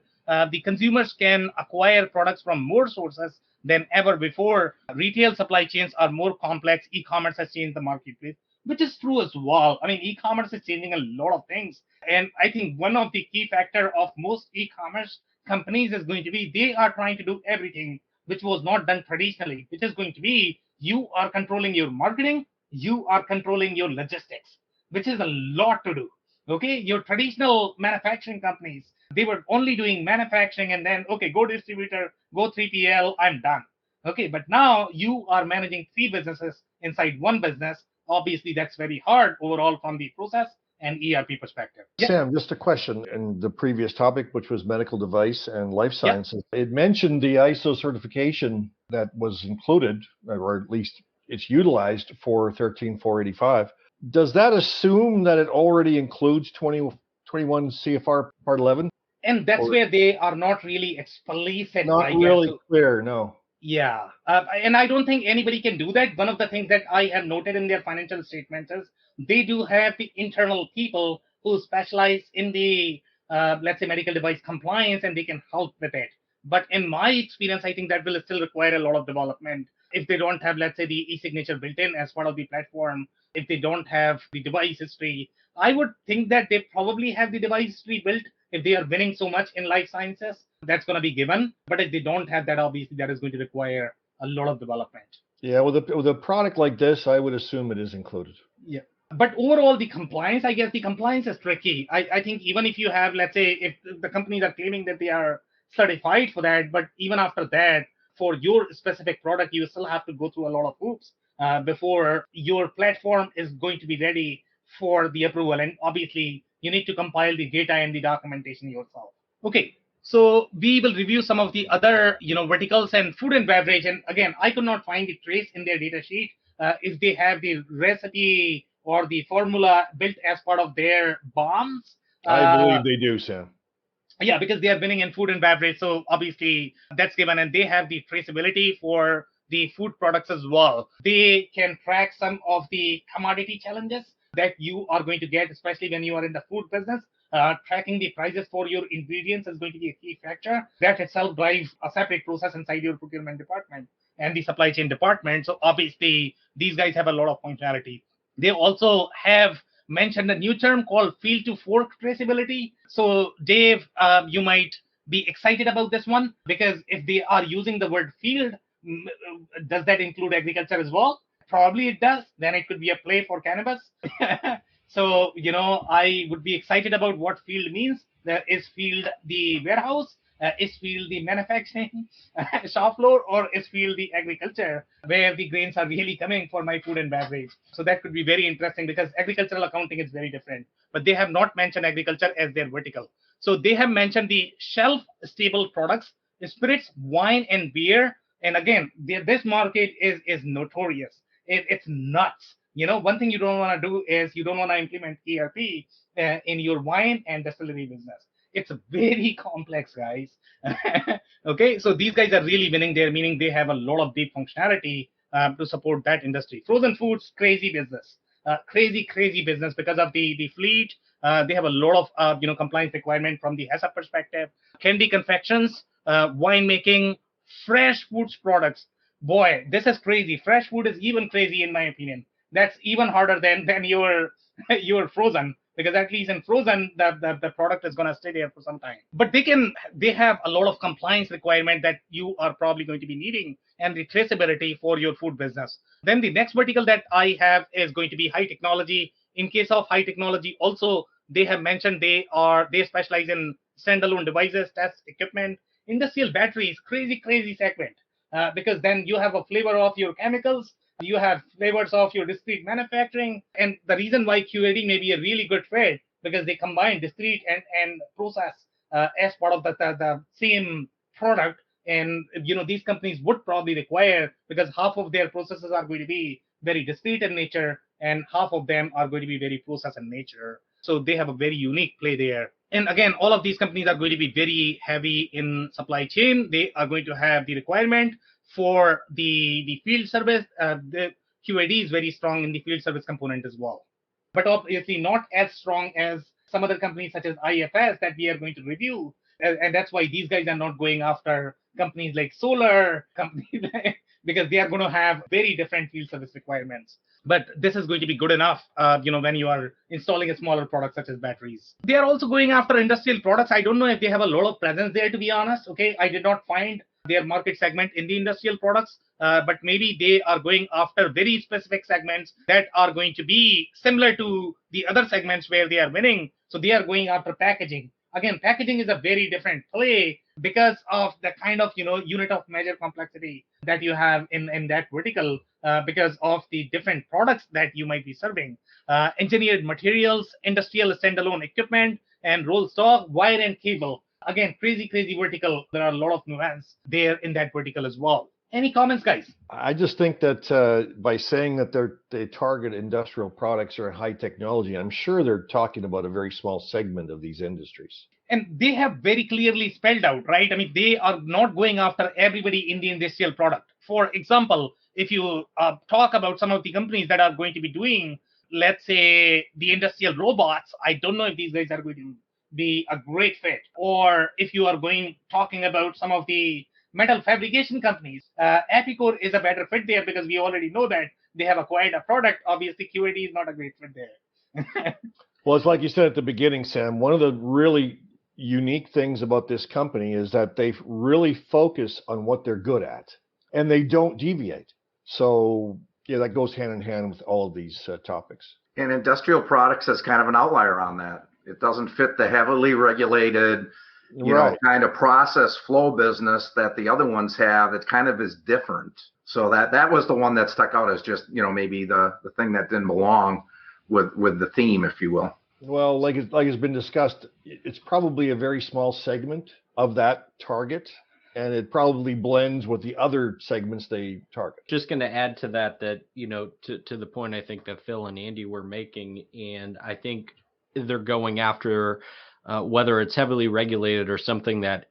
the consumers can acquire products from more sources than ever before. Retail supply chains are more complex. E-commerce has changed the marketplace, which is true as well. I mean, e-commerce is changing a lot of things. And I think one of the key factor of most e-commerce companies is going to be they are trying to do everything which was not done traditionally, which is going to be you are controlling your marketing, you are controlling your logistics, which is a lot to do. Okay, your traditional manufacturing companies, they were only doing manufacturing and then, okay, go distributor, go 3PL, I'm done. Okay, but now you are managing three businesses inside one business. Obviously, that's very hard overall from the process and ERP perspective. Yeah. Sam, just a question. In the previous topic, which was medical device and life Yeah. sciences, it mentioned the ISO certification that was included, or at least it's utilized for 13485. Does that assume that it already includes 21 CFR Part 11? And that's Or where they are not really explicit, not I guess. really So, clear, no. yeah, and I don't think anybody can do that. One of the things that I have noted in their financial statements is they do have the internal people who specialize in the, let's say, medical device compliance, and they can help with it. But in my experience, I think that will still require a lot of development. If they don't have, let's say, the e-signature built in as part of the platform, if they don't have the device history, I would think that they probably have the device history built if they are winning so much in life sciences. That's going to be given. But if they don't have that, obviously, that is going to require a lot of development. Yeah, with a product like this, I would assume it is included. Yeah. But overall, the compliance, I guess the compliance is tricky. I think even if you have, let's say, if the companies are claiming that they are certified for that, but even after that, for your specific product, you still have to go through a lot of hoops before your platform is going to be ready for the approval. And obviously, you need to compile the data and the documentation yourself. Okay, so we will review some of the other, verticals and food and beverage. And again, I could not find the trace in their data sheet if they have the recipe or the formula built as part of their bombs. I believe they do, Sam. Yeah, because they are winning in food and beverage. So obviously that's given, and they have the traceability for the food products as well. They can track some of the commodity challenges that you are going to get, especially when you are in the food business. Tracking the prices for your ingredients is going to be a key factor. That itself drives a separate process inside your procurement department and the supply chain department. So obviously, these guys have a lot of functionality. They also have mentioned a new term called field to fork traceability. So Dave, you might be excited about this one, because if they are using the word field, does that include agriculture as well? Probably it does. Then it could be a play for cannabis. So, I would be excited about what field means. There is field the warehouse, is field the manufacturing shop floor, or is field the agriculture where the grains are really coming for my food and beverage. So that could be very interesting, because agricultural accounting is very different. But they have not mentioned agriculture as their vertical. So they have mentioned the shelf stable products, spirits, wine, and beer. And again, this market is notorious. It's nuts. One thing you don't want to do is you don't want to implement ERP in your wine and distillery business. It's very complex, guys. Okay, so these guys are really winning there, meaning they have a lot of deep functionality to support that industry. Frozen foods, crazy business, crazy business because of the fleet. They have a lot of compliance requirement from the HACCP perspective. Candy confections, winemaking, fresh foods products. Boy, this is crazy. Fresh food is even crazy in my opinion. That's even harder than your frozen, because at least in frozen the product is going to stay there for some time. But they have a lot of compliance requirement that you are probably going to be needing, and the traceability for your food business. Then the next vertical that I have is going to be high technology. In case of high technology, also they have mentioned they specialize in standalone devices, test equipment, industrial batteries, crazy segment. Because then you have a flavor of your chemicals, You have flavors of your discrete manufacturing. And the reason why QAD may be a really good fit, because they combine discrete and process as part of the same product. And these companies would probably require, because half of their processes are going to be very discrete in nature and half of them are going to be very process in nature. So they have a very unique play there. And again, all of these companies are going to be very heavy in supply chain. They are going to have the requirement for the field service. The QAD is very strong in the field service component as well, but obviously not as strong as some other companies such as IFS that we are going to review. And that's why these guys are not going after companies like solar companies because they are going to have very different field service requirements. But this is going to be good enough, when you are installing a smaller product such as batteries. They are also going after industrial products. I don't know if they have a lot of presence there, to be honest. Okay, I did not find their market segment in the industrial products, but maybe they are going after very specific segments that are going to be similar to the other segments where they are winning. So they are going after packaging. Again, packaging is a very different play because of the kind of unit of measure complexity that you have in that vertical, because of the different products that you might be serving. Engineered materials, industrial standalone equipment, and roll stock, wire and cable. Again, crazy vertical. There are a lot of nuance there in that vertical as well. Any comments, guys? I just think that by saying that they target industrial products or high technology, I'm sure they're talking about a very small segment of these industries. And they have very clearly spelled out, right? I mean, they are not going after everybody in the industrial product. For example, if you talk about some of the companies that are going to be doing, let's say, the industrial robots, I don't know if these guys are going to be a great fit. Or if you are talking about some of the metal fabrication companies, Epicor is a better fit there because we already know that they have acquired a product. Obviously, QAD is not a great fit there. Well, it's like you said at the beginning, Sam, one of the really unique things about this company is that they really focus on what they're good at and they don't deviate. So yeah, that goes hand in hand with all of these topics. And industrial products is kind of an outlier on that. It doesn't fit the heavily regulated, kind of process flow business that the other ones have. It kind of is different. So that was the one that stuck out as just, maybe the thing that didn't belong with the theme, if you will. Well, like it's been discussed, it's probably a very small segment of that target, and it probably blends with the other segments they target. Just going to add to that, to the point I think that Phil and Andy were making, and I think they're going after whether it's heavily regulated or something that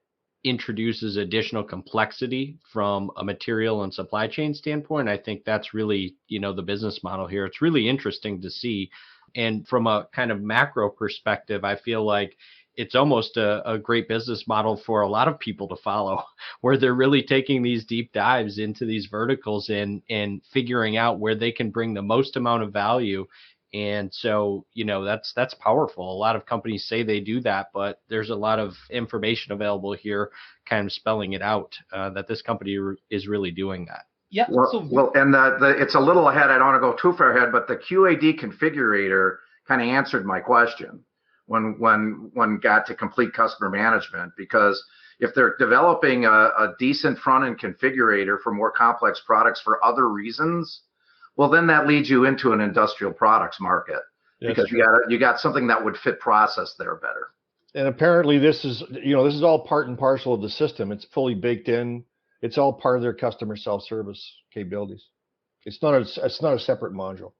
introduces additional complexity from a material and supply chain standpoint. I think that's really, the business model here. It's really interesting to see. And from a kind of macro perspective, I feel like it's almost a great business model for a lot of people to follow, where they're really taking these deep dives into these verticals and figuring out where they can bring the most amount of value. And so, that's powerful. A lot of companies say they do that, but there's a lot of information available here kind of spelling it out, that this company is really doing that. Yeah. And it's a little ahead. I don't want to go too far ahead, but the QAD configurator kind of answered my question when got to complete customer management, because if they're developing a decent front-end configurator for more complex products for other reasons, well, then that leads you into an industrial products market, because you got something that would fit process there better. And apparently this is all part and parcel of the system. It's fully baked in. It's all part of their customer self-service capabilities. It's not a separate module.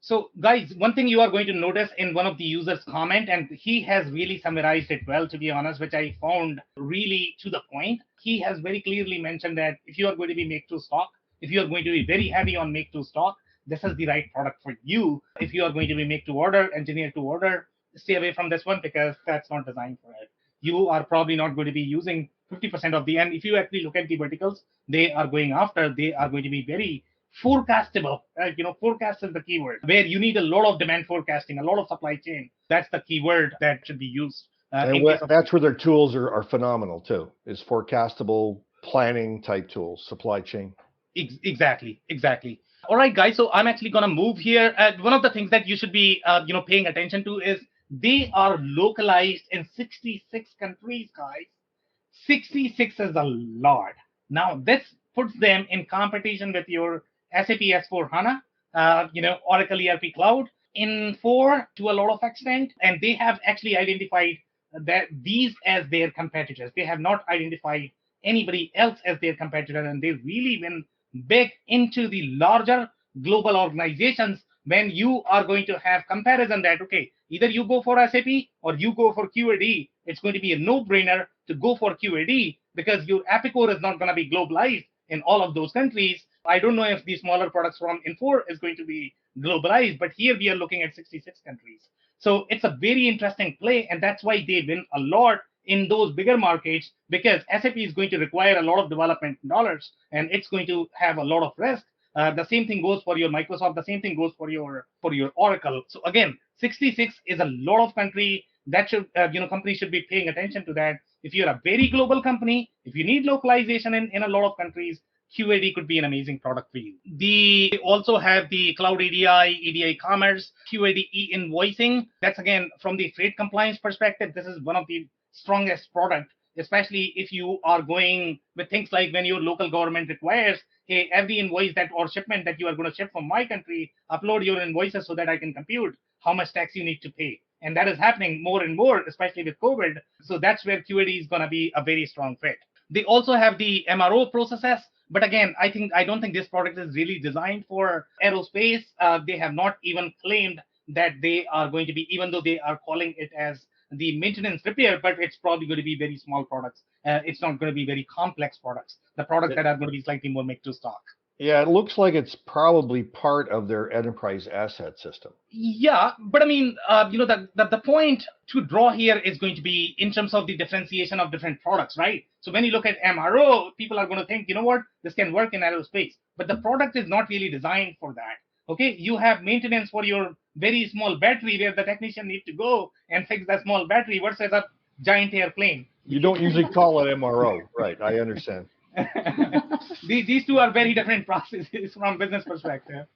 So guys, one thing you are going to notice in one of the users' comment, and he has really summarized it well, to be honest, which I found really to the point. He has very clearly mentioned that if you are going to be make to stock, if you are going to be very heavy on make to stock, this is the right product for you. If you are going to be make to order, engineer to order, stay away from this one because that's not designed for it. You are probably not going to be using 50% of the end. If you actually look at the verticals they are going after, they are going to be very forecastable. Forecast is the keyword, where you need a lot of demand forecasting, a lot of supply chain. That's the keyword that should be used. And that's where their tools are phenomenal too, is forecastable planning type tools, supply chain. Exactly. All right, guys. So I'm actually going to move here. One of the things that you should be, paying attention to is they are localized in 66 countries, guys. 66 is a lot. Now, this puts them in competition with your SAP S/4HANA, Oracle ERP Cloud, Infor to a lot of extent, and they have actually identified that these as their competitors. They have not identified anybody else as their competitor, and they really went big into the larger global organizations when you are going to have comparison that, okay, either you go for SAP or you go for QAD. It's going to be a no-brainer to go for QAD because your Epicor is not going to be globalized in all of those countries. I don't know if the smaller products from Infor is going to be globalized, but here we are looking at 66 countries. So it's a very interesting play, and that's why they win a lot in those bigger markets, because SAP is going to require a lot of development dollars, and it's going to have a lot of risk. The same thing goes for your Microsoft. The same thing goes for your Oracle. So again, 66 is a lot of country that should companies should be paying attention to that. If you're a very global company, if you need localization in a lot of countries, QAD could be an amazing product for you. They also have the Cloud EDI Commerce, QAD e-invoicing. That's again from the freight compliance perspective. This is one of the strongest product, especially if you are going with things like when your local government requires, hey, every invoice that or shipment that you are going to ship from my country, upload your invoices so that I can compute how much tax you need to pay. And that is happening more and more, especially with COVID. So that's where QAD is going to be a very strong fit. They also have the MRO processes. But again, I don't think this product is really designed for aerospace. They have not even claimed that they are going to be, even though they are calling it as the maintenance repair, but it's probably going to be very small products. It's not going to be very complex products. The products that are going to be slightly more make to stock. Yeah, it looks like it's probably part of their enterprise asset system. Yeah, but I mean, the point to draw here is going to be in terms of the differentiation of different products, right? So when you look at MRO, people are going to think, you know what, this can work in aerospace, but the product is not really designed for that. Okay, you have maintenance for your very small battery where the technician needs to go and fix that small battery versus a giant airplane. You don't usually call it MRO, right? I understand. These two are very different processes from business perspective.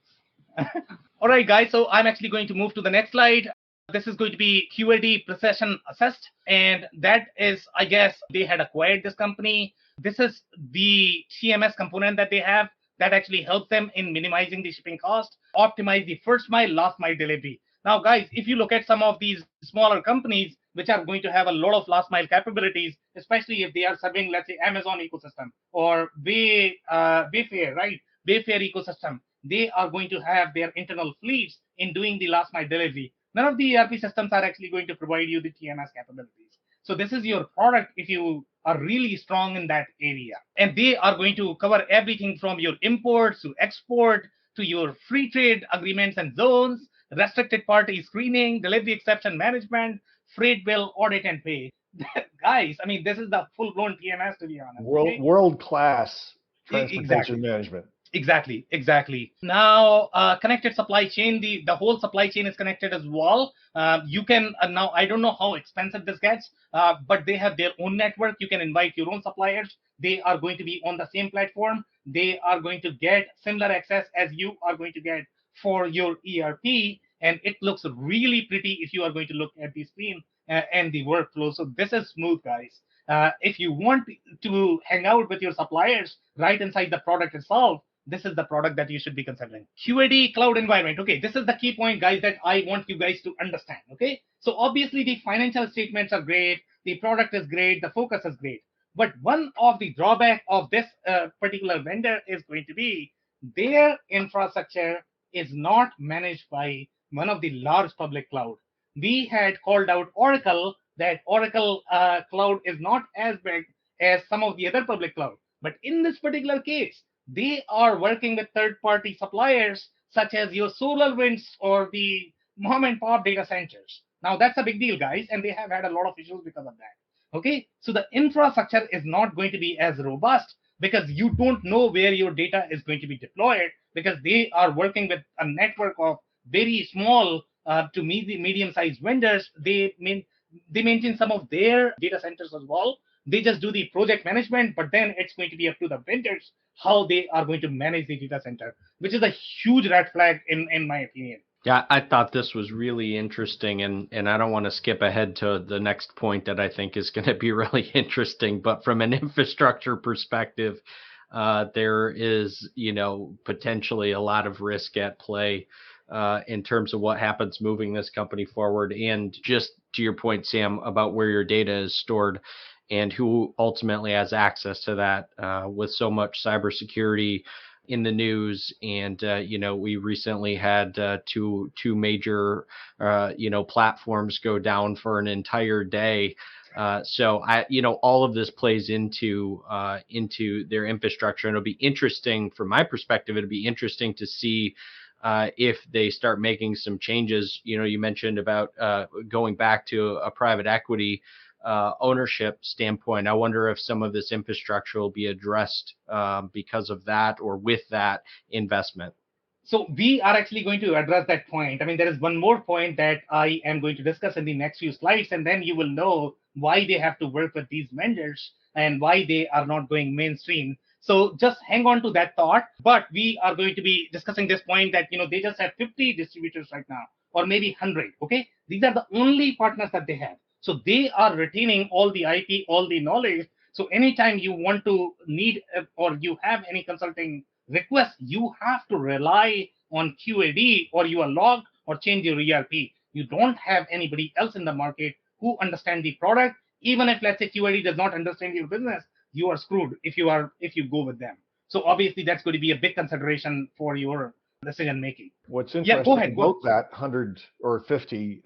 All right, guys. So I'm actually going to move to the next slide. This is going to be QAD Precision Assist. And that is, I guess, they had acquired this company. This is the TMS component that they have that actually helps them in minimizing the shipping cost, optimize the first mile, last mile delivery. Now, guys, if you look at some of these smaller companies, which are going to have a lot of last mile capabilities, especially if they are serving, let's say, Amazon ecosystem or Wayfair, right? Wayfair ecosystem, they are going to have their internal fleets in doing the last mile delivery. None of the ERP systems are actually going to provide you the TMS capabilities. So this is your product if you are really strong in that area. And they are going to cover everything from your imports to export to your free trade agreements and zones, restricted party screening, delivery exception management, freight bill, audit, and pay. Guys, I mean, this is the full-blown TMS, to be honest. World-class transportation management. Exactly. Now, connected supply chain, the whole supply chain is connected as well. You can, now, I don't know how expensive this gets, but they have their own network. You can invite your own suppliers. They are going to be on the same platform. They are going to get similar access as you are going to get for your ERP. And it looks really pretty if you are going to look at the screen and the workflow. So this is smooth, guys. If you want to hang out with your suppliers right inside the product itself, this is the product that you should be considering. QAD cloud environment. Okay, this is the key point, guys, that I want you guys to understand. Okay, so obviously the financial statements are great, the product is great, the focus is great. But one of the drawback of this particular vendor is going to be their infrastructure is not managed by one of the large public cloud. We had called out Oracle, that Oracle cloud is not as big as some of the other public cloud. But in this particular case, they are working with third-party suppliers such as your SolarWinds or the mom and pop data centers. Now that's a big deal, guys, and they have had a lot of issues because of that. Okay, so the infrastructure is not going to be as robust because you don't know where your data is going to be deployed, because they are working with a network of very small to medium-sized vendors. They maintain some of their data centers as well. They just do the project management, but then it's going to be up to the vendors how they are going to manage the data center, which is a huge red flag in my opinion. Yeah, I thought this was really interesting, and I don't want to skip ahead to the next point that I think is going to be really interesting. But from an infrastructure perspective, there is, potentially a lot of risk at play in terms of what happens moving this company forward. And just to your point, Sam, about where your data is stored and who ultimately has access to that, with so much cybersecurity in the news. And, we recently had two major, platforms go down for an entire day. So all of this plays into their infrastructure, and it'll be interesting from my perspective. It'll be interesting to see if they start making some changes. You mentioned about going back to a private equity ownership standpoint. I wonder if some of this infrastructure will be addressed because of that or with that investment. So we are actually going to address that point. I mean, there is one more point that I am going to discuss in the next few slides, and then you will know why they have to work with these vendors and why they are not going mainstream. So just hang on to that thought. But we are going to be discussing this point that, they just have 50 distributors right now, or maybe 100. Okay. These are the only partners that they have. So they are retaining all the IP, all the knowledge. So anytime you want to need or you have any consulting request, you have to rely on QAD, or you are logged or change your ERP. You don't have anybody else in the market who understand the product. Even if, let's say, QAD does not understand your business, you are screwed if you go with them. So obviously that's going to be a big consideration for your decision making. What's interesting about that 100 or 50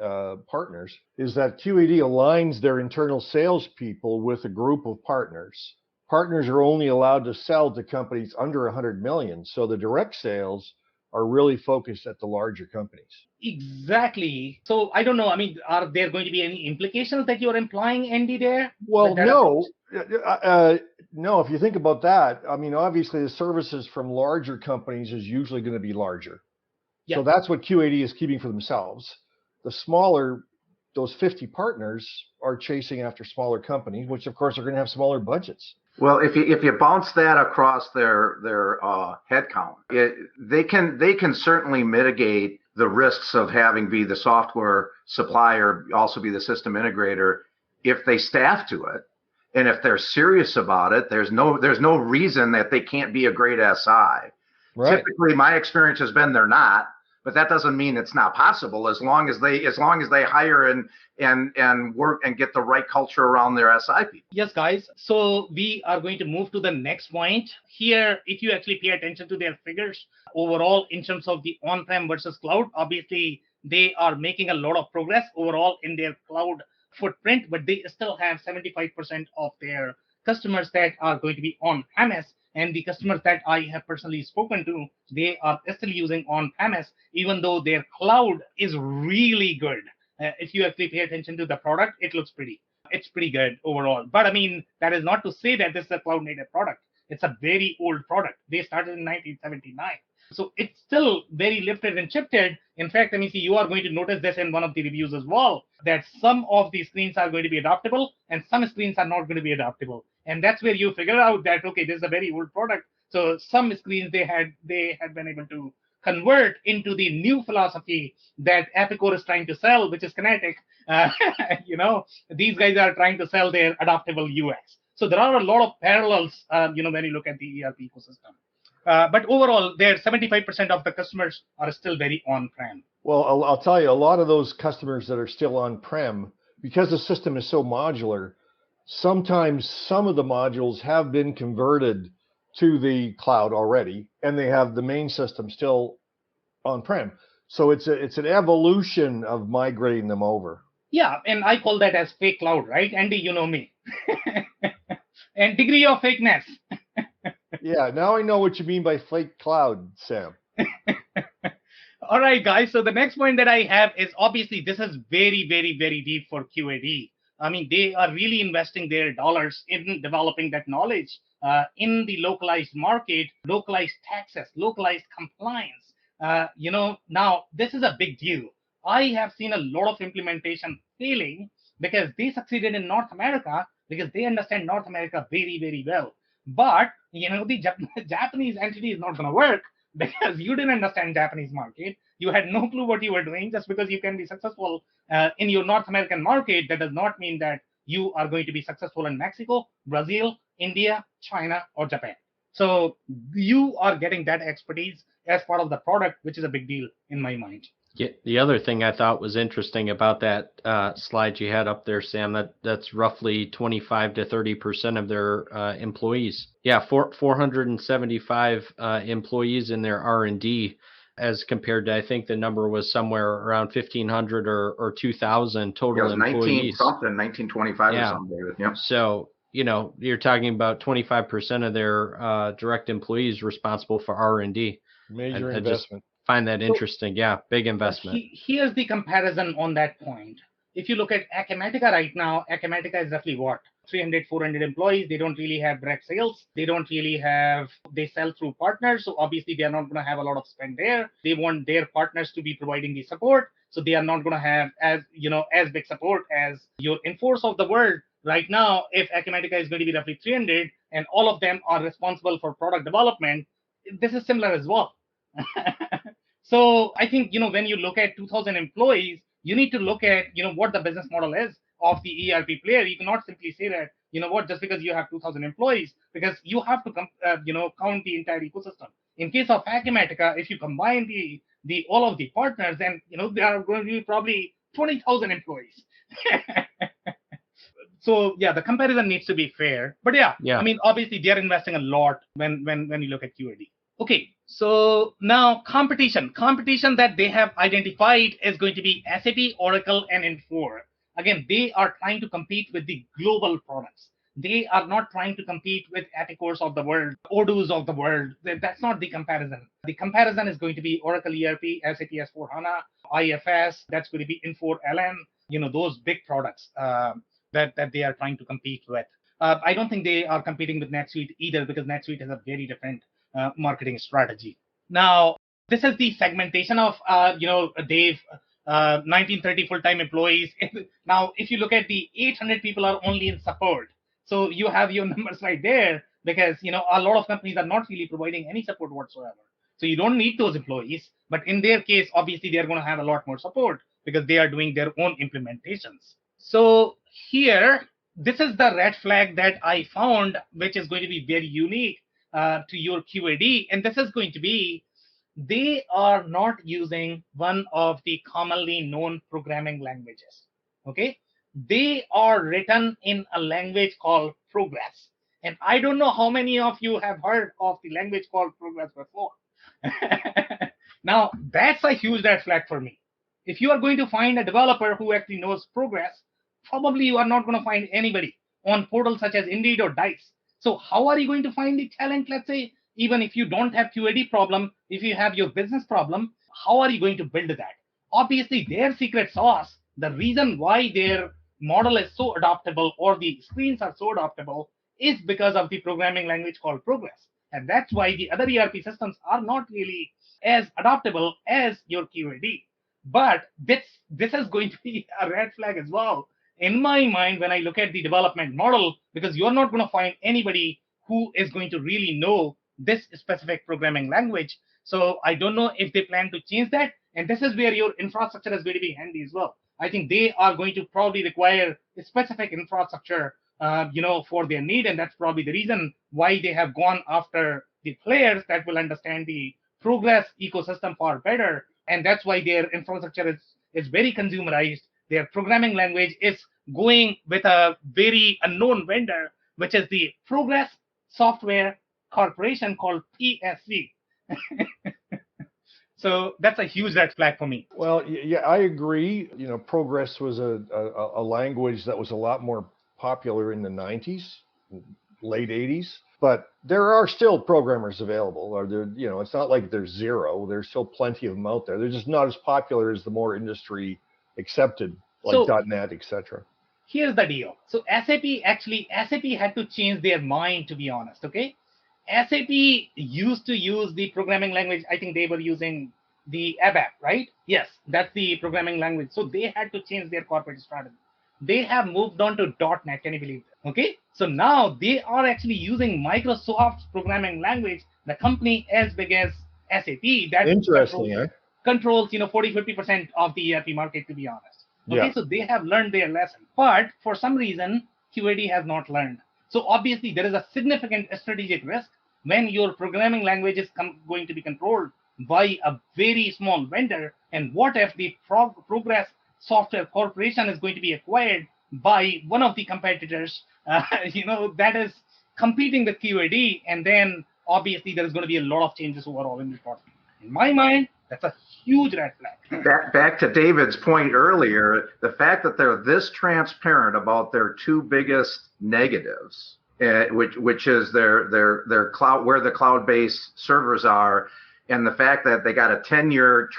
partners is that QAD aligns their internal salespeople with a group of partners. Partners are only allowed to sell to companies under 100 million. So the direct sales are really focused at the larger companies. Exactly. So I don't know. I mean, are there going to be any implications that you're implying, Andy, there? Well, no. No, if you think about that, I mean, obviously the services from larger companies is usually going to be larger. Yeah. So that's what QAD is keeping for themselves. The smaller, those 50 partners are chasing after smaller companies, which of course are going to have smaller budgets. Well, if you bounce that across their headcount, they can certainly mitigate the risks of having be the software supplier, also be the system integrator, if they staff to it, and if they're serious about it. There's no reason that they can't be a great SI. Right. Typically, my experience has been they're not, but that doesn't mean it's not possible as long as they hire and work and get the right culture around their SI people. Yes, guys. So we are going to move to the next point. Here, if you actually pay attention to their figures overall in terms of the on-prem versus cloud, obviously they are making a lot of progress overall in their cloud footprint, but they still have 75% of their customers that are going to be on-premise. And the customers that I have personally spoken to, they are still using on-premise, even though their cloud is really good. If you actually pay attention to the product, it's pretty good overall. But I mean, that is not to say that this is a cloud native product. It's a very old product. They started in 1979. So it's still very lifted and shifted. In fact, let me see, you are going to notice this in one of the reviews as well, that some of the screens are going to be adaptable and some screens are not going to be adaptable. And that's where you figure out that, okay, this is a very old product. So some screens they had been able to convert into the new philosophy that Epicor is trying to sell, which is kinetic. These guys are trying to sell their adaptable UX. So there are a lot of parallels, when you look at the ERP ecosystem. But overall, their 75% of the customers are still very on-prem. Well, I'll tell you, a lot of those customers that are still on-prem, because the system is so modular, sometimes some of the modules have been converted to the cloud already, and they have the main system still on-prem. So it's an evolution of migrating them over. Yeah, and I call that as fake cloud, right? Andy, you know me. And degree of fakeness. Yeah, now I know what you mean by fake cloud, Sam. All right, guys. So the next point that I have is obviously this is very, very, very deep for QAD. I mean, they are really investing their dollars in developing that knowledge in the localized market, localized taxes, localized compliance. Now this is a big deal. I have seen a lot of implementation failing because they succeeded in North America because they understand North America very, very well. But, the Japanese entity is not going to work because you didn't understand Japanese market. You had no clue what you were doing. Just because you can be successful in your North American market, that does not mean that you are going to be successful in Mexico, Brazil, India, China, or Japan. So you are getting that expertise as part of the product, which is a big deal in my mind. Yeah, the other thing I thought was interesting about that slide you had up there, Sam, that's roughly 25 to 30% of their employees. Yeah, 475 employees in their R&D, as compared to, I think the number was somewhere around 1,500 or 2,000 total It was 19 employees. something, 1925 Yeah. or something, David. Yep. So, you're talking about 25% of their direct employees responsible for R&D. Major I just investment. find that So- interesting. Yeah, big investment. Here's the comparison on that point. If you look at Acumatica right now, Acumatica is roughly what? 300, 400 employees. They don't really have direct sales. They sell through partners. So obviously they are not going to have a lot of spend there. They want their partners to be providing the support. So they are not going to have as big support as your Enforce of the world. Right now, if Acumatica is going to be roughly 300 and all of them are responsible for product development, this is similar as well. So I think, when you look at 2,000 employees, you need to look at, what the business model is of the ERP player. You cannot simply say that, just because you have 2,000 employees, because you have to, count the entire ecosystem. In case of Acumatica, if you combine the all of the partners, then, there are going to be probably 20,000 employees. So yeah, the comparison needs to be fair. But yeah, Yeah. I mean, obviously they're investing a lot when you look at QAD. Okay, so now competition that they have identified is going to be SAP, Oracle, and Infor. Again, they are trying to compete with the global products. They are not trying to compete with Epicors of the world, Odoo's of the world. That's not the comparison. The comparison is going to be Oracle ERP, SAP S/4HANA, IFS. That's going to be Infor LN. Those big products that they are trying to compete with. I don't think they are competing with NetSuite either, because NetSuite has a very different marketing strategy. Now, this is the segmentation of, Dave, 1930 full-time employees. Now, if you look at the 800 people are only in support. So you have your numbers right there, because, a lot of companies are not really providing any support whatsoever. So you don't need those employees. But in their case, obviously, they're going to have a lot more support because they are doing their own implementations. So here, this is the red flag that I found, which is going to be very unique to your QAD. And this is going to be, they are not using one of the commonly known programming languages. Okay. They are written in a language called Progress. And I don't know how many of you have heard of the language called Progress before. Now, that's a huge red flag for me. If you are going to find a developer who actually knows Progress, probably you are not going to find anybody on portals such as Indeed or Dice. So how are you going to find the talent? Let's say, even if you don't have QAD problem, if you have your business problem, how are you going to build that? Obviously, their secret sauce, the reason why their model is so adaptable, or the screens are so adaptable, is because of the programming language called Progress. And that's why the other ERP systems are not really as adaptable as your QAD. But this is going to be a red flag as well in my mind when I look at the development model, because you're not going to find anybody who is going to really know this specific programming language. So I don't know if they plan to change that. And this is where your infrastructure is going to be handy as well. I think they are going to probably require a specific infrastructure, for their need. And that's probably the reason why they have gone after the players that will understand the Progress ecosystem far better. And that's why their infrastructure is very consumerized. Their programming language is going with a very unknown vendor, which is the Progress Software Corporation, called PSC. So that's a huge red flag for me. Well, yeah, I agree. Progress was a language that was a lot more popular in the 90s, late 80s. But there are still programmers available. Or it's not like there's zero. There's still plenty of them out there. They're just not as popular as the more industry accepted, like .NET, etc. Here's the deal. So SAP had to change their mind, to be honest. Okay, SAP used to use the programming language. I think they were using the ABAP, right? Yes, that's the programming language. So they had to change their corporate strategy. They have moved on to .NET. Can you believe that? Okay, so now they are actually using Microsoft's programming language. The company as big as SAP that controls 40-50% of the ERP market, to be honest. Okay, yeah. So they have learned their lesson, but for some reason QAD has not learned. So obviously there is a significant strategic risk when your programming language is going to be controlled by a very small vendor, and what if the Progress Software Corporation is going to be acquired by one of the competitors, that is competing with QAD, and then obviously there is going to be a lot of changes overall in the product. In my mind, that's a huge red flag. Back to David's point earlier, the fact that they're this transparent about their two biggest negatives, which is their cloud, where the cloud-based servers are, and the fact that they got a 10-year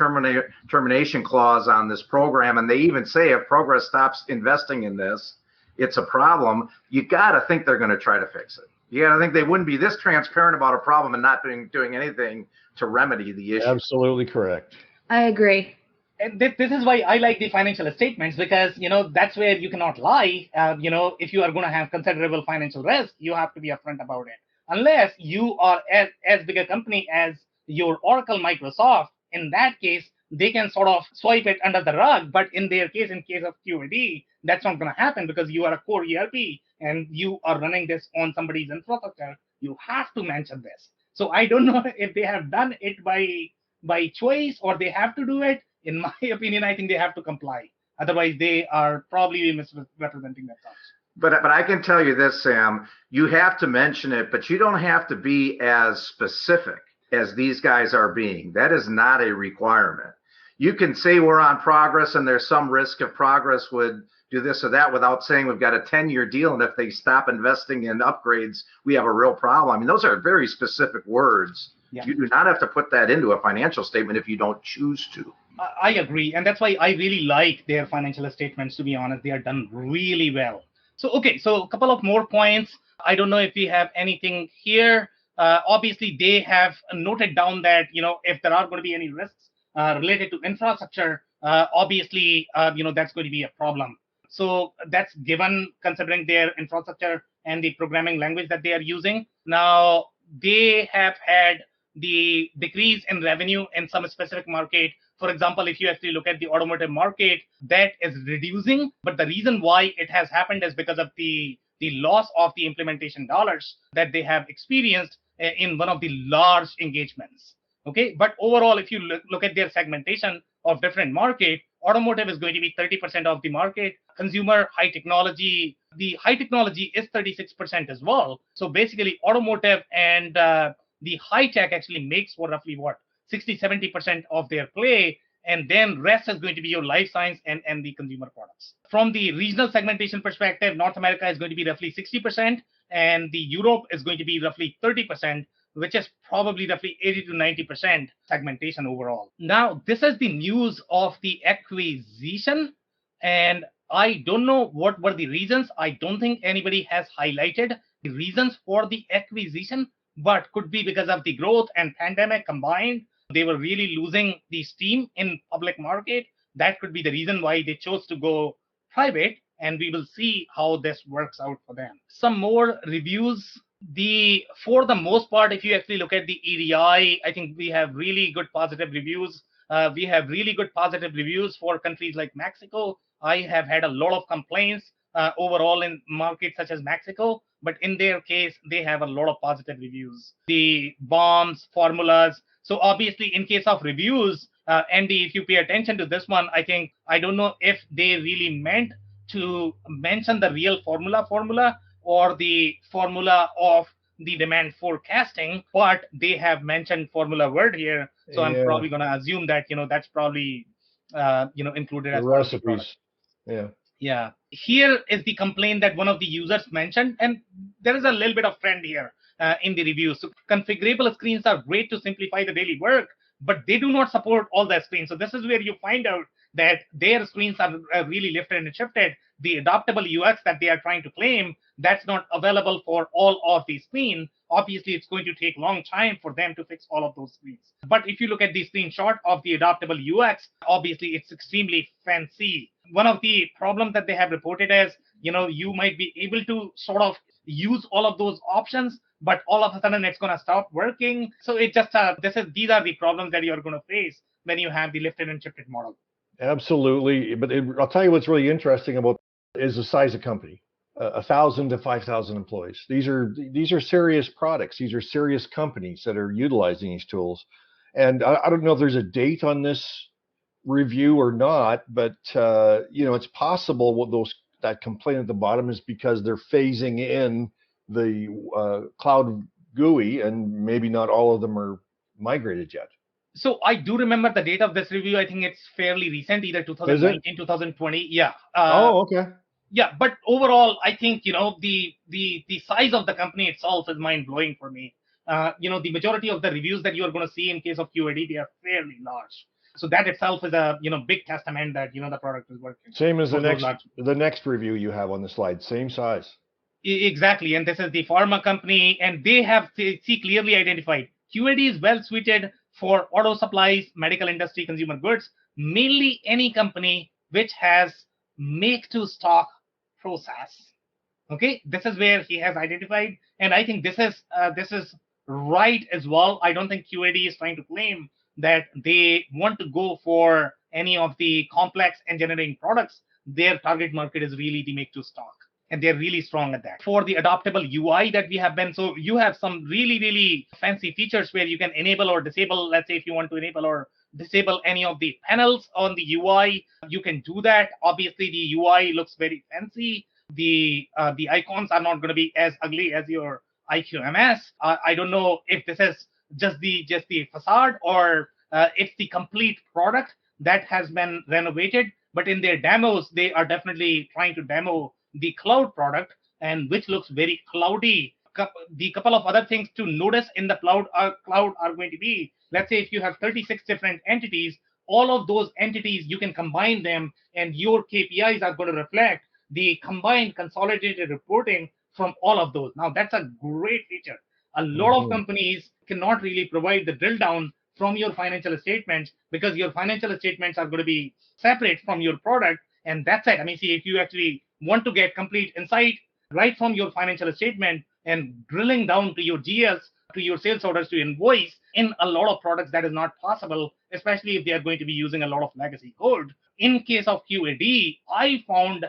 termination clause on this program, and they even say if Progress stops investing in this, it's a problem. You got to think they're going to try to fix it. You got to think they wouldn't be this transparent about a problem and not doing anything to remedy the issue. Absolutely correct. I agree. And this is why I like the financial statements, because that's where you cannot lie. If you are going to have considerable financial risk, you have to be upfront about it. Unless you are as big a company as your Oracle, Microsoft, in that case, they can sort of swipe it under the rug. But in their case, in case of QAD, that's not going to happen because you are a core ERP and you are running this on somebody's infrastructure. You have to mention this. So I don't know if they have done it by choice or they have to do it. In my opinion, I think they have to comply. Otherwise, they are probably misrepresenting themselves. But I can tell you this, Sam, you have to mention it, but you don't have to be as specific as these guys are being. That is not a requirement. You can say we're on Progress and there's some risk if Progress would do this or that without saying we've got a 10-year deal, and if they stop investing in upgrades, we have a real problem. I mean, those are very specific words. Yeah. You do not have to put that into a financial statement if you don't choose to. I agree. And that's why I really like their financial statements, to be honest. They are done really well. So a couple of more points. I don't know if we have anything here. Obviously, they have noted down that, if there are going to be any risks related to infrastructure, obviously, that's going to be a problem. So that's given considering their infrastructure and the programming language that they are using. Now, they have had the decrease in revenue in some specific market. For example, if you actually look at the automotive market, that is reducing. But the reason why it has happened is because of the loss of the implementation dollars that they have experienced in one of the large engagements. Okay, but overall, if you look at their segmentation of different market, automotive is going to be 30% of the market. Consumer, high technology, the high technology is 36% as well. So basically, automotive and the high tech actually makes for roughly 60-70% of their play, and then rest is going to be your life science and the consumer products. From the regional segmentation perspective, North America is going to be roughly 60%, and the Europe is going to be roughly 30%, which is probably roughly 80 to 90% segmentation overall. Now, this is the news of the acquisition, and I don't know what were the reasons. I don't think anybody has highlighted the reasons for the acquisition, but could be because of the growth and pandemic combined. They were really losing the steam in public market. That could be the reason why they chose to go private, and we will see how this works out for them. Some more reviews. For the most part, if you actually look at the EDI, I think we have really good positive reviews. We have really good positive reviews for countries like Mexico. I have had a lot of complaints overall in markets such as Mexico, but in their case, they have a lot of positive reviews. The bombs, formulas. So obviously, in case of reviews, Andy, if you pay attention to this one, I don't know if they really meant to mention the real formula or the formula of the demand forecasting, but they have mentioned formula word here. So I'm probably going to assume that, that's probably, included as recipes. Yeah. Here is the complaint that one of the users mentioned, and there is a little bit of trend here in the review. So configurable screens are great to simplify the daily work, but they do not support all the screens. So this is where you find out that their screens are really lifted and shifted. The adaptable UX that they are trying to claim, that's not available for all of the screens. Obviously, it's going to take a long time for them to fix all of those screens. But if you look at the screenshot of the adaptable UX, obviously, it's extremely fancy. One of the problems that they have reported is, you might be able to sort of use all of those options, but all of a sudden it's going to stop working. So it just, these are the problems that you're going to face when you have the lifted and shifted model. Absolutely. But I'll tell you what's really interesting about is the size of company. 1,000 to 5,000 employees. These are serious products. These are serious companies that are utilizing these tools. And I don't know if there's a date on this review or not, but it's possible that complaint at the bottom is because they're phasing in the cloud GUI, and maybe not all of them are migrated yet. So I do remember the date of this review. I think it's fairly recent, either 2019, 2020. Yeah. Okay. Yeah, but overall, I think the size of the company itself is mind blowing for me. The majority of the reviews that you are going to see in case of QAD, they are fairly large. So that itself is a big testament that the product is working. Same as the next review you have on the slide, same size. Exactly, and this is the pharma company, and they see clearly identified QAD is well suited for auto supplies, medical industry, consumer goods, mainly any company which has make to stock process. Okay, this is where he has identified, and I think this is right as well. I don't think QAD is trying to claim that they want to go for any of the complex engineering products. Their target market is really the make to stock, and they're really strong at that. For the adaptable UI that we have been, so you have some really, really fancy features where you can enable or disable, let's say if you want to enable or disable any of the panels on the UI, you can do that. Obviously, the UI looks very fancy. The icons are not going to be as ugly as your IQMS. I don't know if this is just the facade or it's the complete product that has been renovated. But in their demos, they are definitely trying to demo the cloud product, and which looks very cloudy. The couple of other things to notice in the cloud are going to be, let's say if you have 36 different entities, all of those entities, you can combine them, and your KPIs are going to reflect the combined consolidated reporting from all of those. Now, that's a great feature. A lot of companies cannot really provide the drill down from your financial statements because your financial statements are going to be separate from your product, and that's it. I mean, see, if you actually want to get complete insight right from your financial statement and drilling down to your GS, to your sales orders, to invoice, in a lot of products that is not possible, especially if they are going to be using a lot of legacy code. In case of QAD, I found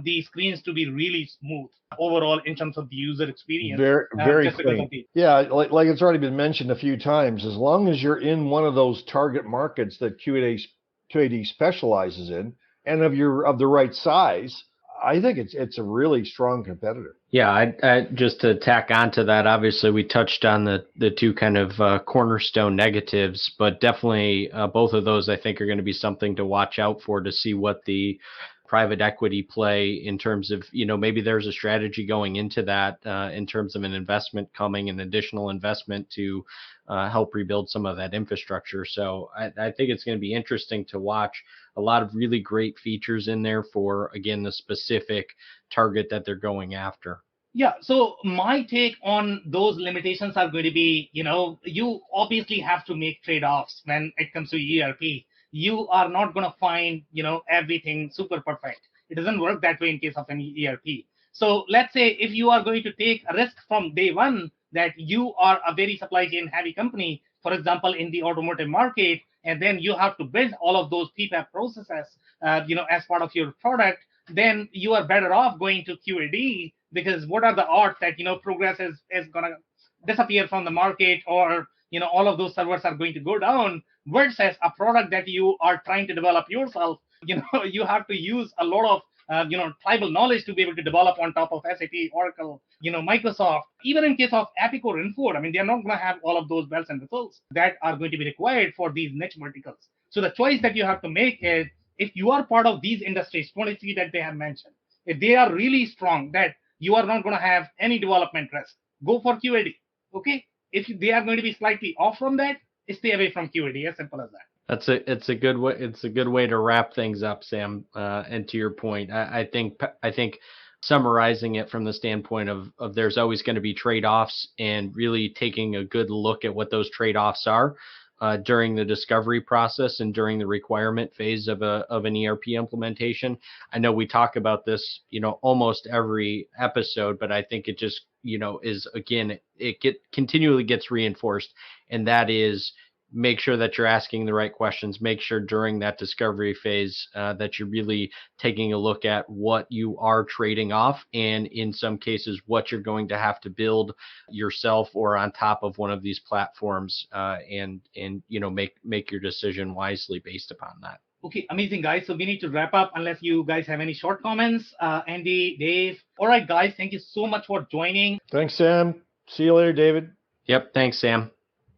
the screens to be really smooth overall in terms of the user experience. Very clean. Yeah, like it's already been mentioned a few times, as long as you're in one of those target markets that QAD specializes in and of the right size, I think it's a really strong competitor. Yeah, I just to tack onto that, obviously we touched on the two kind of cornerstone negatives, but definitely both of those I think are going to be something to watch out for to see what the private equity play in terms of, maybe there's a strategy going into that in terms of an investment coming, an additional investment to help rebuild some of that infrastructure. So I think it's going to be interesting to watch. A lot of really great features in there for, again, the specific target that they're going after. Yeah, so my take on those limitations are going to be, you obviously have to make trade-offs when it comes to ERP. You are not going to find, everything super perfect. It doesn't work that way in case of any ERP. So let's say if you are going to take a risk from day one that you are a very supply chain heavy company, for example, in the automotive market, and then you have to build all of those PPAP processes, as part of your product, then you are better off going to QAD, because what are the odds that, progress is going to disappear from the market, or, all of those servers are going to go down, versus a product that you are trying to develop yourself. You have to use a lot of tribal knowledge to be able to develop on top of SAP, Oracle, Microsoft. Even in case of Epic or Infor, I mean, they're not going to have all of those bells and whistles that are going to be required for these niche verticals. So the choice that you have to make is, if you are part of these industries, 23 that they have mentioned, if they are really strong, that you are not going to have any development risk, go for QAD. Okay? If they are going to be slightly off from that, stay away from QAD. As simple as that. It's a good way. It's a good way to wrap things up, Sam. And to your point, I think summarizing it from the standpoint of there's always going to be trade-offs, and really taking a good look at what those trade-offs are during the discovery process and during the requirement phase of an ERP implementation. I know we talk about this, almost every episode, but I think it just, is, again, continually gets reinforced, and that is make sure that you're asking the right questions. Make sure during that discovery phase that you're really taking a look at what you are trading off, and in some cases, what you're going to have to build yourself or on top of one of these platforms, and make your decision wisely based upon that. Okay, amazing, guys. So we need to wrap up unless you guys have any short comments. Andy, Dave. All right, guys, thank you so much for joining. Thanks, Sam. See you later, David. Yep. Thanks, Sam.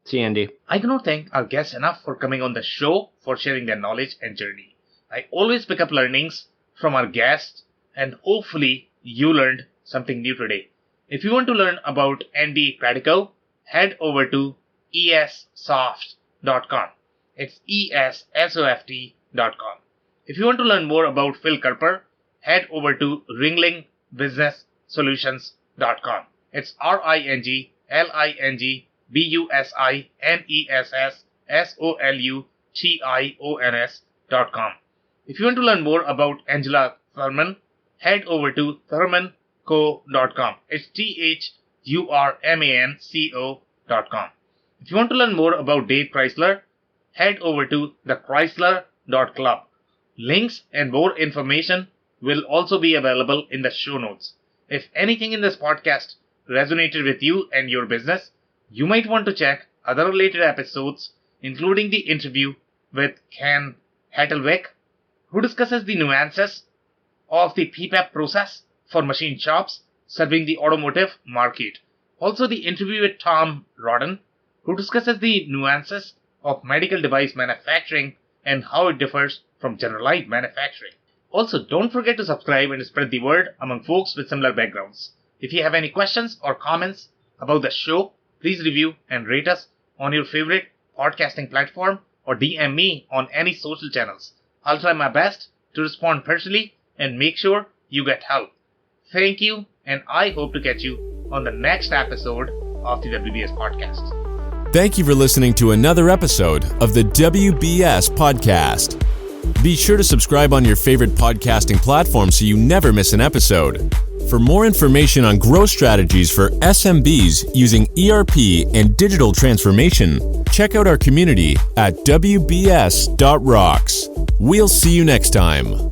See you, Andy. I cannot thank our guests enough for coming on the show, for sharing their knowledge and journey. I always pick up learnings from our guests, and hopefully you learned something new today. If you want to learn about Andy Pratico, head over to essoft.com. It's ESSOFT.com. If you want to learn more about Phil Kerper, head over to ringlingbusinesssolutions.com. It's ringlingbusinesssolutions.com. If you want to learn more about Angela Thurman, head over to thurmanco.com. It's THURMANCO.com. If you want to learn more about Dave Chrysler, head over to thechrysler.club. Links and more information will also be available in the show notes. If anything in this podcast resonated with you and your business, you might want to check other related episodes, including the interview with Ken Hattelwick, who discusses the nuances of the PPAP process for machine shops serving the automotive market. Also, the interview with Tom Rodden, who discusses the nuances of medical device manufacturing and how it differs from generalized manufacturing. Also, don't forget to subscribe and spread the word among folks with similar backgrounds. If you have any questions or comments about the show, please review and rate us on your favorite podcasting platform or DM me on any social channels. I'll try my best to respond personally and make sure you get help. Thank you, and I hope to catch you on the next episode of the WBS Podcast. Thank you for listening to another episode of the WBS Podcast. Be sure to subscribe on your favorite podcasting platform so you never miss an episode. For more information on growth strategies for SMBs using ERP and digital transformation, check out our community at WBS.rocks. We'll see you next time.